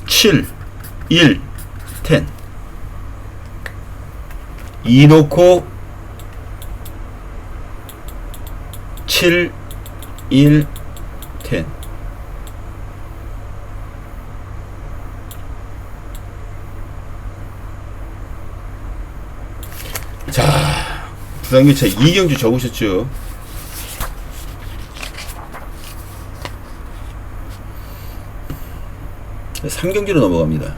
7, 1, 10 2 놓고 7, 1, 10. 자, 부산교차 이경주 적으셨죠? 자, 3경주로 넘어갑니다.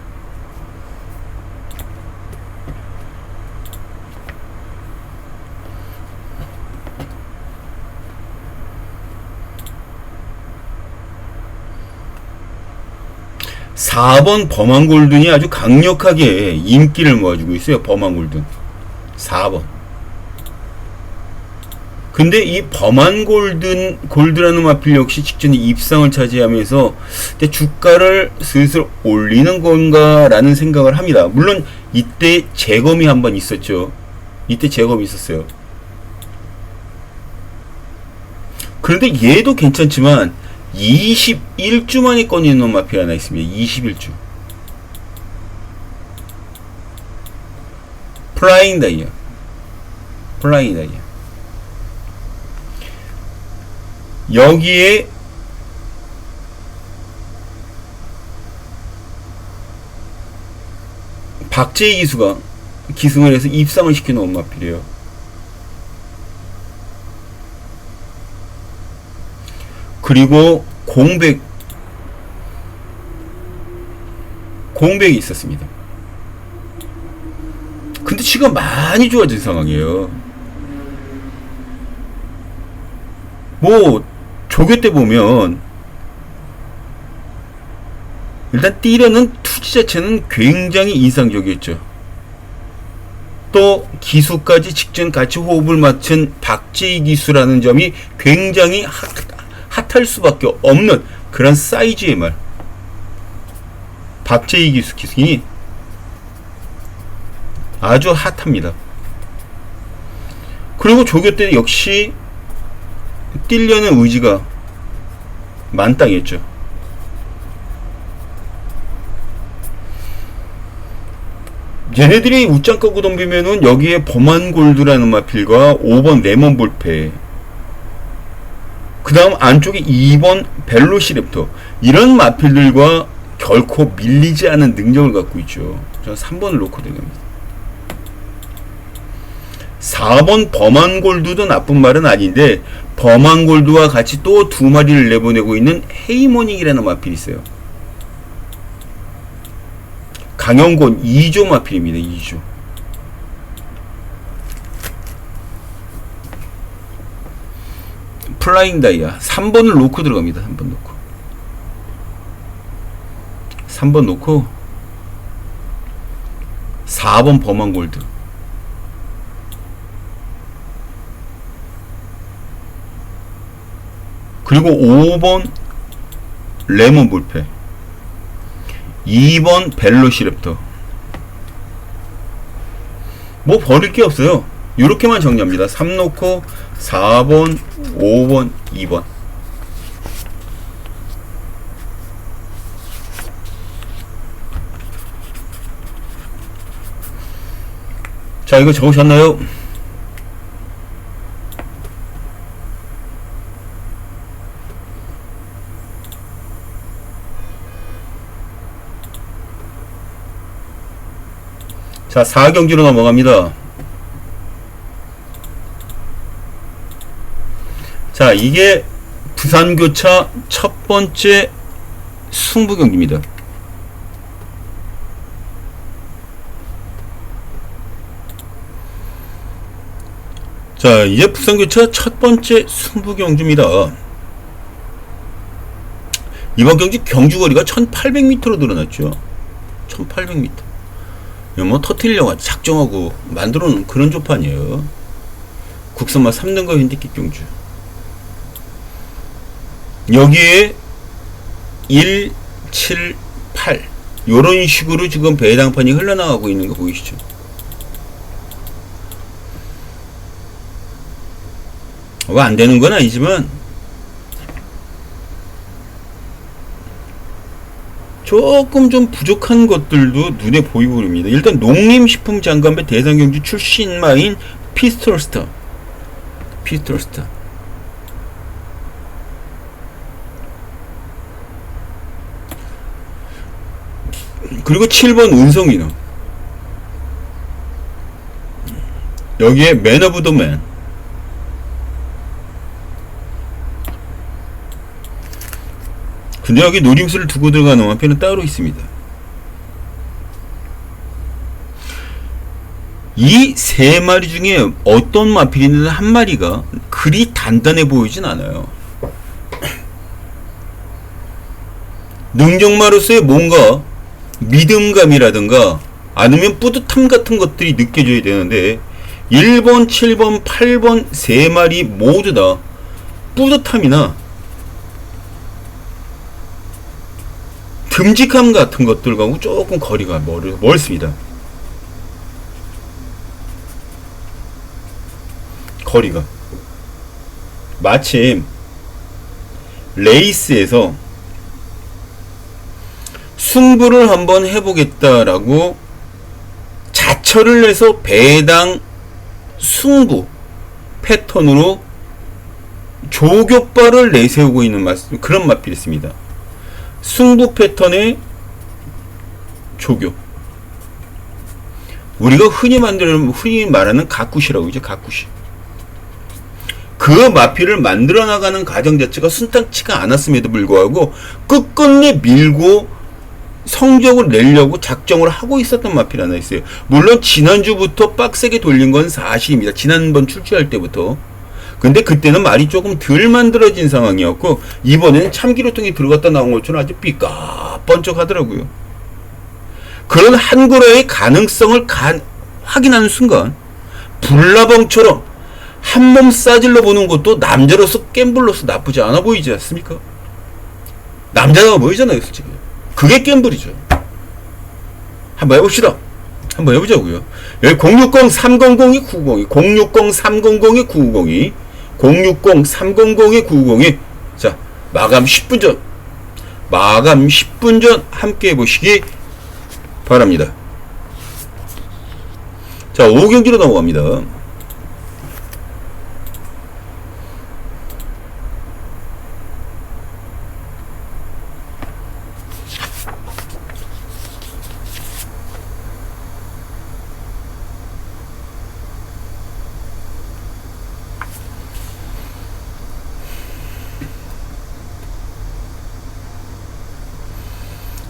(4번) 범한골든이 아주 강력하게 인기를 모아주고 있어요. 범한골든 4번. 근데 이 범한골드라는 마필 역시 직전에 입상을 차지하면서 주가를 슬슬 올리는 건가 라는 생각을 합니다. 물론 이때 재검이 한번 있었죠. 이때 재검이 있었어요. 그런데 얘도 괜찮지만 21주 만에 꺼내는 마필 하나 있습니다. 21주. 플라잉 다이아. 여기에 박재희 기수가 기승을 해서 입상을 시켜놓은 마필이에요. 그리고 공백이 있었습니다. 근데 지금 많이 좋아진 상황이에요. 뭐 조교 때 보면 일단 뛰려는 투지 자체는 굉장히 인상적이었죠. 또 기수까지 직전 같이 호흡을 맞춘 박재희 기수라는 점이 굉장히 핫할 수밖에 없는 그런 사이즈의 말. 박재희 기수이 아주 핫합니다. 그리고 조교 때 역시 뛰려는 의지가 만땅했죠. 얘네들이 웃장 꺾고 덤비면은 여기에 범한골드라는 마필과 5번 레몬볼페, 그 다음 안쪽에 2번 벨로시랩터, 이런 마필들과 결코 밀리지 않은 능력을 갖고 있죠. 저는 3번을 놓고 들어갑니다. 4번 범한골드도 나쁜 말은 아닌데, 범한골드와 같이 또 두 마리를 내보내고 있는 헤이모닉이라는 마필이 있어요. 강영곤 2조 마필입니다. 2조. 플라잉 다이아 3번을 놓고 들어갑니다. 3번 놓고 3번 놓고 4번 범한 골드, 그리고 5번 레몬 불패, 2번 벨로시랩터. 뭐 버릴 게 없어요. 요렇게만 정리합니다. 3 놓고 4번, 5번, 2번. 자, 이거 적으셨나요? 자, 4경기로 넘어갑니다. 자, 이게 부산교차 첫 번째 승부 경기입니다. 자, 이제 부산교차 첫 번째 승부 경주입니다. 이번 경기 경주거리가 1800m로 늘어났죠. 1800m. 뭐 터트리려고 작정하고 만들어 놓은 그런 조판이에요. 국선마 3등급 핸디캡 경주. 여기에 1, 7, 8 요런 식으로 지금 배당판이 흘러나가고 있는 거 보이시죠? 뭐 안 되는 건 아니지만 조금 좀 부족한 것들도 눈에 보이고 그럽니다. 일단 농림식품장관배 대상경주 출신마인 피스톨스타. 그리고 7번 운송인호. 여기에 맨 오브 더 맨. 근데 여기 노림수를 두고 들어가는 마피는 따로 있습니다. 이 세 마리 중에 어떤 마필이든 한 마리가 그리 단단해 보이진 않아요. 능정마로서의 뭔가 믿음감이라든가 아니면 뿌듯함 같은 것들이 느껴져야 되는데 1번, 7번, 8번 세 마리 모두 다 뿌듯함이나 듬직함 같은 것들과 조금 거리가 멀습니다. 거리가. 마침 레이스에서 승부를 한번 해보겠다라고 자처를 내서 배당 승부 패턴으로 조교발을 내세우고 있는 그런 마필이었습니다. 승부 패턴의 조교. 우리가 흔히 말하는 가꾸시라고 하죠. 가꾸시. 그 마필을 만들어 나가는 과정 자체가 순탄치가 않았음에도 불구하고 끝끝내 밀고 성적을 내려고 작정을 하고 있었던 마필 하나 있어요. 물론 지난주부터 빡세게 돌린 건 사실입니다. 지난번 출시할 때부터. 근데 그때는 말이 조금 덜 만들어진 상황이었고 이번에는 참기로통이 들어갔다 나온 것처럼 아주 삐까뻔쩍하더라고요. 그런 한글어의 가능성을 확인하는 순간 불나방처럼 한몸 싸질러 보는 것도 남자로서 갬블로서 나쁘지 않아 보이지 않습니까? 남자가 보이잖아요, 솔직히. 그게 갬블이죠. 한번 해봅시다. 한번 해보자고요. 여기 060-300-9902, 060-300-9902, 060-300-9902. 자, 마감 10분 전, 마감 10분 전 함께 해보시기 바랍니다. 자, 5경기로 넘어갑니다.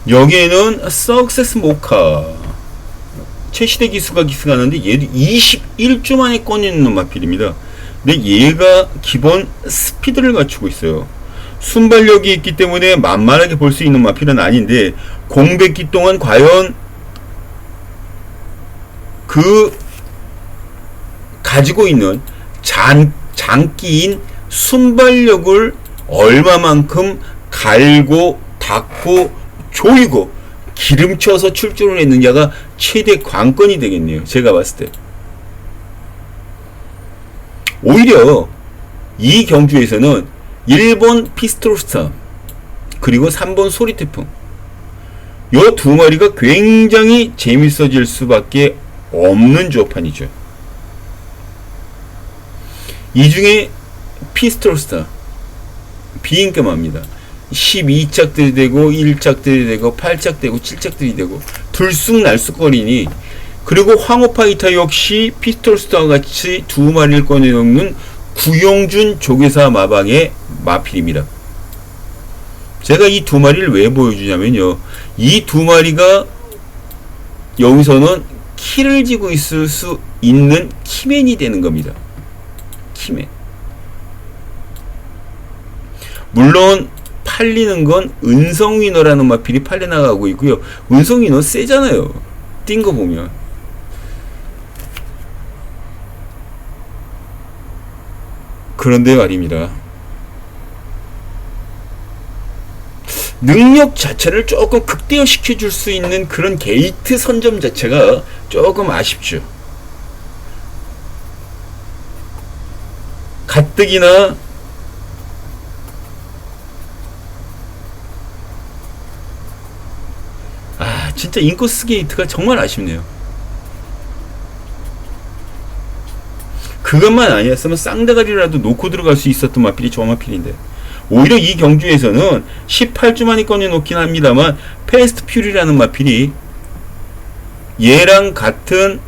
여기에는 석세스 모카 최시대 기수가 기승하는데 얘도 21주 만에 꺼내는 마필입니다. 근데 얘가 기본 스피드를 갖추고 있어요. 순발력이 있기 때문에 만만하게 볼 수 있는 마필은 아닌데, 공백기 동안 과연 그 가지고 있는 장기인 순발력을 얼마만큼 갈고 닦고 조이고 기름쳐서 출전을 했느냐가 최대 관건이 되겠네요. 제가 봤을 때. 오히려 이 경주에서는 1번 피스톨스타 그리고 3번 소리태풍, 요 두 마리가 굉장히 재밌어질 수밖에 없는 조판이죠. 이 중에 피스톨스타 비인감합니다. 12착들이 되고 1착들이 되고 8착 되고 7착들이 되고 들쑥날쑥거리니, 그리고 황호파이터 역시 피스톨스타와 같이 두 마리를 꺼내놓는 구용준 조계사 마방의 마필입니다. 제가 이 두 마리를 왜 보여주냐면요, 이 두 마리가 여기서는 키를 지고 있을 수 있는 키맨이 되는 겁니다. 키맨. 물론 팔리는 건 은성위너라는 마필이 팔려나가고 있고요. 은성위너 세잖아요. 뛴 거 보면. 그런데 말입니다, 능력 자체를 조금 극대화시켜 줄 수 있는 그런 게이트 선점 자체가 조금 아쉽죠. 가뜩이나 진짜 인코스 게이트가 정말 아쉽네요. 그것만 아니었으면 쌍대가리라도 놓고 들어갈 수 있었던 마필이 저 마필인데, 오히려 이 경주에서는 18주 만에 꺼내놓긴 합니다만 패스트 퓨리라는 마필이 얘랑 같은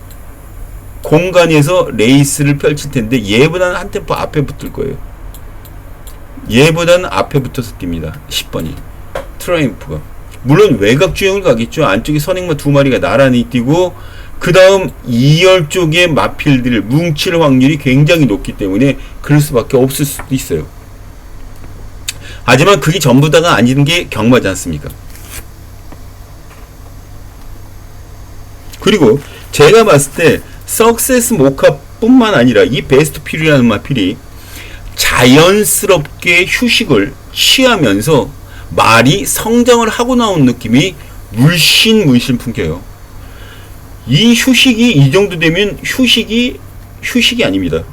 공간에서 레이스를 펼칠 텐데 얘보다는 한 템포 앞에 붙을 거예요. 얘보다는 앞에 붙어서 뜁니다. 10번이 트라이음프가. 물론 외곽 주행을 가겠죠. 안쪽에 선행마 두 마리가 나란히 뛰고, 그 다음 2열 쪽의 마필들을 뭉칠 확률이 굉장히 높기 때문에 그럴 수밖에 없을 수도 있어요. 하지만 그게 전부 다가 아닌 게 경마지 않습니까? 그리고 제가 봤을 때 석세스 모카뿐만 아니라 이 베스트 퓨리라는 마필이 자연스럽게 휴식을 취하면서 말이 성장을 하고 나온 느낌이 물씬 풍겨요. 이 휴식이 이 정도 되면 휴식이 아닙니다.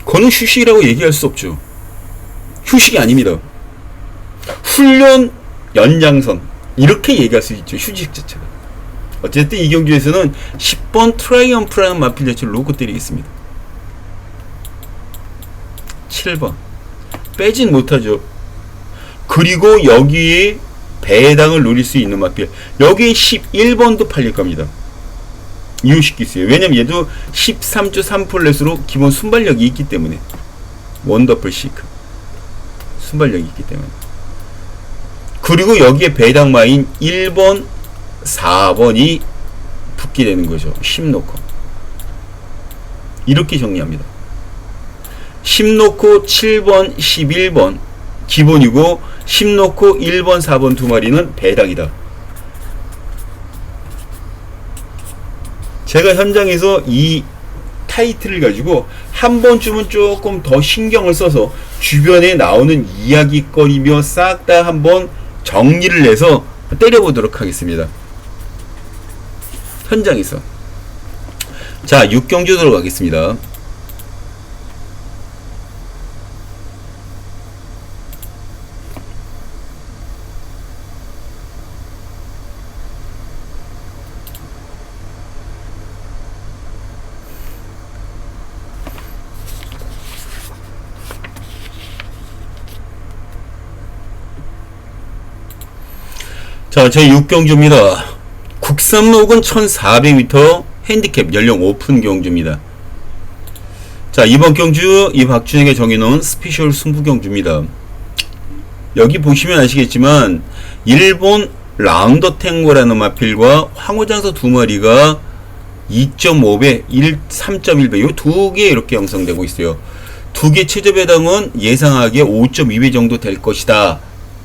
그거는 휴식이라고 얘기할 수 없죠. 휴식이 아닙니다. 훈련 연장선, 이렇게 얘기할 수 있죠. 휴식 자체가. 어쨌든 이 경주에서는 10번 트라이엄프라는 마필 자체를 놓고 때리겠습니다. 7번 빼진 못하죠. 그리고 여기에 배당을 노릴 수 있는 마필, 여기에 11번도 팔릴 겁니다. 이유식기 있어요. 왜냐면 얘도 13주 3플랫으로 기본 순발력이 있기 때문에. 원더풀 시크 순발력이 있기 때문에. 그리고 여기에 배당마인 1번 4번이 붙게 되는 거죠. 10 놓고 이렇게 정리합니다. 10 놓고 7번 11번 기본이고, 10 놓고 1번 4번 두 마리는 배당이다. 제가 현장에서 이 타이틀을 가지고 한 번쯤은 조금 더 신경을 써서 주변에 나오는 이야기거리며 싹 다 한번 정리를 해서 때려보도록 하겠습니다. 현장에서. 자, 6경주 들어가겠습니다. 자, 제 6경주입니다. 국산목은 1400m, 핸디캡 연령 오픈 경주입니다. 자, 이번 경주 이 박준에게 정해놓은 스페셜 승부 경주입니다. 여기 보시면 아시겠지만 일본 라운더 탱고라는 마필과 황후장사 두 마리가 2.5배, 3.1배 요 두 개 이렇게 형성되고 있어요. 두 개 최저 배당은 예상하기에 5.2배 정도 될 것이다.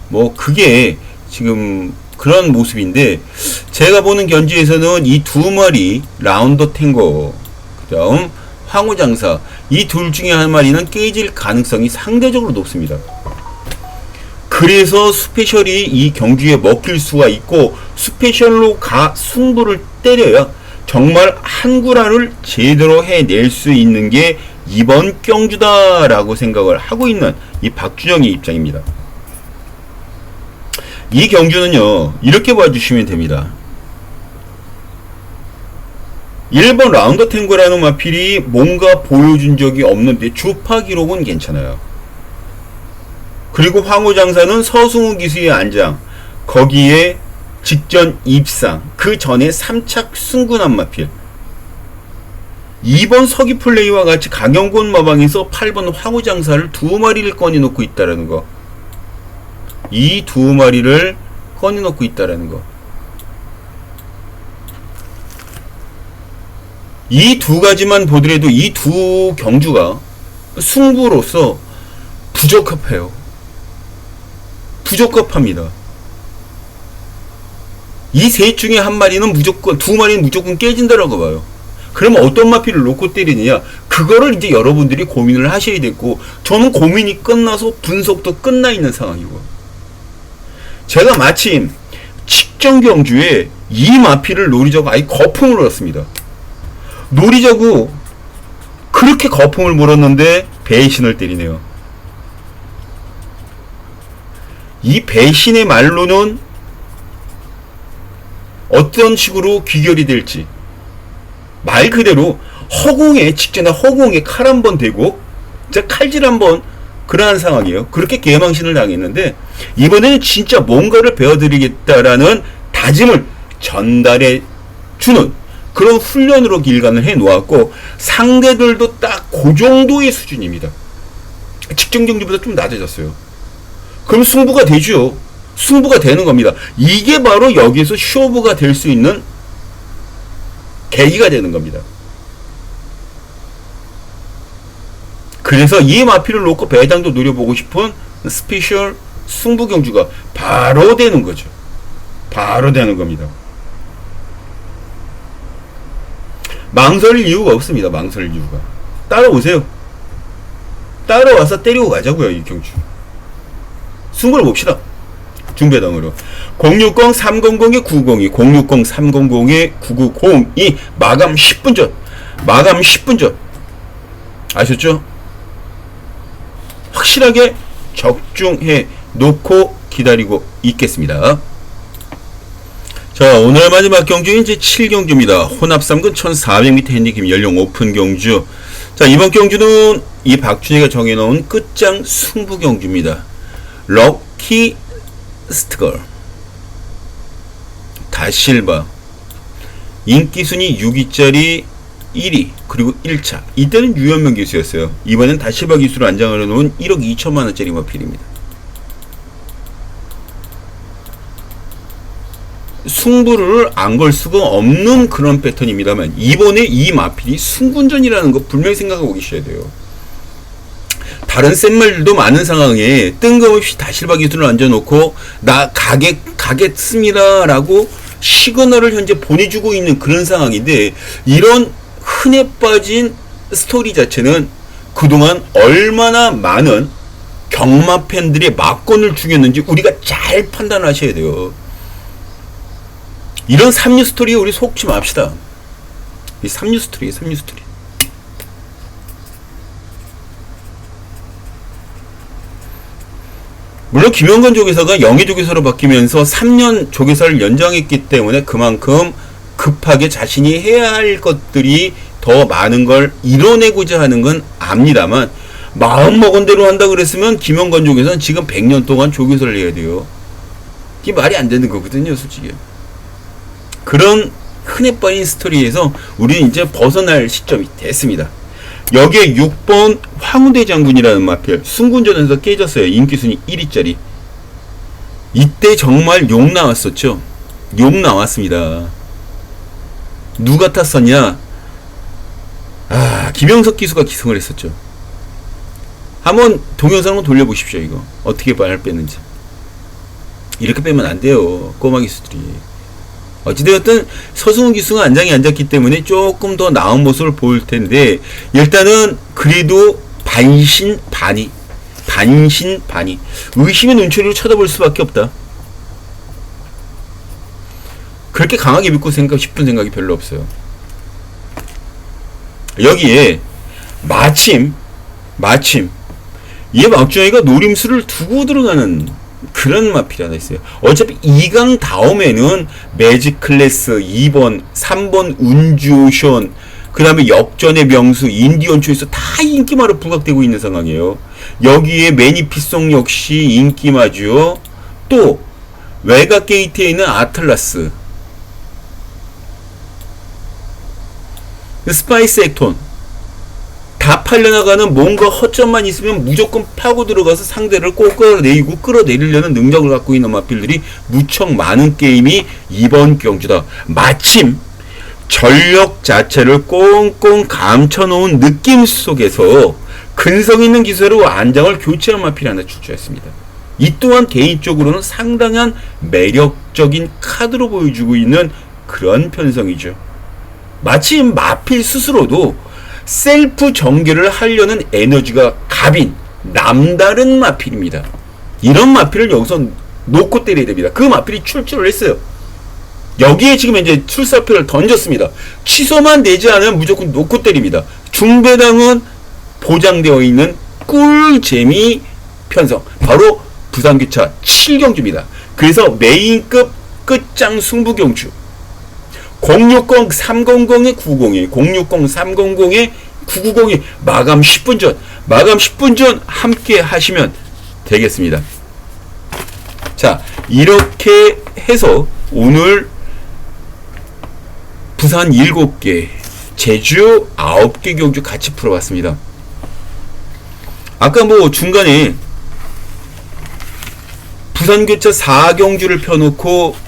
뭐 그게 지금 그런 모습인데, 제가 보는 견지에서는 이 두 마리 라운더 탱고, 그 다음 황후장사, 이 둘 중에 한 마리는 깨질 가능성이 상대적으로 높습니다. 그래서 스페셜이 이 경주에 먹힐 수가 있고, 스페셜로 승부를 때려야 정말 한구라를 제대로 해낼 수 있는 게 이번 경주다라고 생각을 하고 있는 이 박준영의 입장입니다. 이 경주는요, 이렇게 봐주시면 됩니다. 1번 라운더 탱고라는 마필이 뭔가 보여준 적이 없는데 주파 기록은 괜찮아요. 그리고 황후장사는 서승우 기수의 안장, 거기에 직전 입상, 그 전에 3착 승군한 마필. 2번 서기 플레이와 같이 강영곤 마방에서 8번 황후장사를 두 마리를 꺼내놓고 있다라는 거. 이 두 마리를 꺼내놓고 있다라는 거. 이 두 가지만 보더라도 이 두 경주가 승부로서 부적합해요. 부적합합니다. 이 셋 중에 한 마리는 무조건, 두 마리는 무조건 깨진다라고 봐요. 그러면 어떤 마필을 놓고 때리느냐? 그거를 이제 여러분들이 고민을 하셔야 되고, 저는 고민이 끝나서 분석도 끝나 있는 상황이고, 제가 마침 직전 경주에 이 마필을 노리자고 아예 거품을 물었습니다. 노리자고 그렇게 거품을 물었는데 배신을 때리네요. 이 배신의 말로는 어떤 식으로 귀결이 될지, 말 그대로 허공에, 직전에 허공에 칼 한 번 대고 칼질 한 번, 그러한 상황이에요. 그렇게 개망신을 당했는데, 이번에는 진짜 뭔가를 배워드리겠다라는 다짐을 전달해 주는 그런 훈련으로 길간을 해 놓았고, 상대들도 딱 그 정도의 수준입니다. 직전 경기보다 좀 낮아졌어요. 그럼 승부가 되죠. 승부가 되는 겁니다. 이게 바로 여기서 쇼부가 될 수 있는 계기가 되는 겁니다. 그래서 이 마필을 놓고 배당도 노려보고 싶은 스페셜 승부 경주가 바로 되는 거죠. 바로 되는 겁니다. 망설일 이유가 없습니다. 망설일 이유가. 따라오세요. 따라와서 때리고 가자고요. 이 경주. 승부를 봅시다. 중배당으로 060-300-902, 060-300-990이 마감 10분 전. 마감 10분 전. 아셨죠? 확실하게 적중해 놓고 기다리고 있겠습니다. 자, 오늘 마지막 경주는 이제 7경주입니다. 혼합 3근 1400m 핸디캡 연령 오픈 경주. 자, 이번 경주는 이 박준희가 정해놓은 끝장 승부 경주입니다. 럭키 스트걸, 다실바, 인기순위 6위짜리 1위, 그리고 1차. 이때는 유현명 기수였어요. 이번엔 다실바 기수로 안장을 해놓은 1억 2천만원짜리 마필입니다. 승부를 안 걸 수가 없는 그런 패턴입니다만, 이번에 이 마필이 승군전이라는 거 분명히 생각하고 계셔야 돼요. 다른 센 말들도 많은 상황에 뜬금없이 다실바 기술을 얹어놓고 나 가겠습니다 라고 시그널을 현재 보내주고 있는 그런 상황인데, 이런 흔해 빠진 스토리 자체는 그동안 얼마나 많은 경마 팬들의 막건을 죽였는지 우리가 잘 판단하셔야 돼요. 이런 삼류 스토리에 우리 속지 맙시다. 이 삼류 스토리. 물론 김영건 조계사가 영희 조계사로 바뀌면서 3년 조계사를 연장했기 때문에 그만큼 급하게 자신이 해야 할 것들이 더 많은 걸 이뤄내고자 하는 건 압니다만, 마음 먹은 대로 한다 그랬으면 김영건 조계사는 지금 100년 동안 조계사를 해야 돼요. 이게 말이 안 되는 거거든요, 솔직히. 그런 흔해 빠진 스토리에서 우리는 이제 벗어날 시점이 됐습니다. 여기에 6번 황우대 장군이라는 마필, 승군전에서 깨졌어요. 인기순위 1위짜리. 이때 정말 욕 나왔었죠. 욕 나왔습니다. 누가 탔었냐? 김영석 기수가 기승을 했었죠. 한번 동영상 한번 돌려보십시오. 이거 어떻게 발을 뺐는지. 이렇게 빼면 안 돼요, 꼬마 기수들이. 어찌되었든 서승훈 기수가 안장에 앉았기 때문에 조금 더 나은 모습을 보일 텐데, 일단은 그래도 반신반의 의심의 눈초리로 쳐다볼 수밖에 없다. 그렇게 강하게 믿고 싶은 생각이 별로 없어요. 여기에 마침 얘 막주영이가 노림수를 두고 들어가는 그런 마필이 하나 있어요. 어차피 2강 다음에는 매직 클래스 2번, 3번 운주오션, 그 다음에 역전의 명수, 인디언 초이스 다 인기마로 부각되고 있는 상황이에요. 여기에 매니피송 역시 인기마죠. 또 외곽 게이트에 있는 아틀라스, 스파이스 액톤, 다 팔려나가는 뭔가 허점만 있으면 무조건 파고 들어가서 상대를 꼭 끌어내리려는 능력을 갖고 있는 마필들이 무척 많은 게임이 이번 경주다. 마침 전력 자체를 꽁꽁 감춰놓은 느낌 속에서 근성 있는 기세로 안장을 교체한 마필이 하나 출주했습니다. 이 또한 개인적으로는 상당한 매력적인 카드로 보여주고 있는 그런 편성이죠. 마침 마필 스스로도 셀프 전개를 하려는 에너지가 갑인 남다른 마필입니다. 이런 마필을 여기서 놓고 때려야 됩니다. 그 마필이 출주를 했어요. 여기에 지금 이제 출사표를 던졌습니다. 취소만 되지 않으면 무조건 놓고 때립니다. 중배당은 보장되어 있는 꿀재미 편성, 바로 부산기차 7경주입니다. 그래서 메인급 끝장 승부경주 060-300에 902, 060-300에 990이 마감 10분 전 함께 하시면 되겠습니다. 자, 이렇게 해서 오늘 부산 7개, 제주 9개 경주 같이 풀어봤습니다. 아까 뭐 중간에 부산교차 4경주를 펴놓고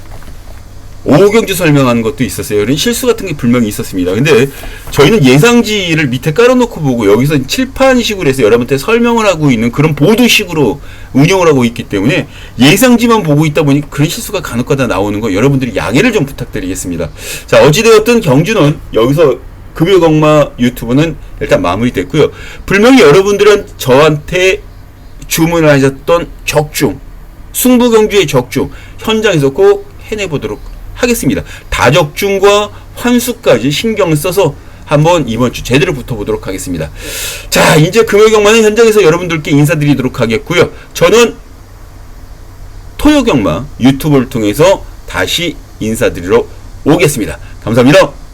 5경주 설명하는 것도 있었어요. 이런 실수 같은 게 분명히 있었습니다. 근데 저희는 예상지를 밑에 깔아놓고 보고 여기서 칠판식으로 해서 여러분한테 설명을 하고 있는 그런 보드식으로 운영을 하고 있기 때문에 예상지만 보고 있다 보니 그런 실수가 간혹가다 나오는 거 여러분들이 양해를 좀 부탁드리겠습니다. 자, 어찌되었든 경주는 여기서 금요경마 유튜브는 일단 마무리됐고요. 분명히 여러분들은 저한테 주문을 하셨던 적중, 승부경주의 적중 현장에서 꼭 해내보도록 하겠습니다. 다적중과 환수까지 신경 써서 한번 이번 주 제대로 붙어보도록 하겠습니다. 자, 이제 금요경마는 현장에서 여러분들께 인사드리도록 하겠고요. 저는 토요경마 유튜브를 통해서 다시 인사드리러 오겠습니다. 감사합니다.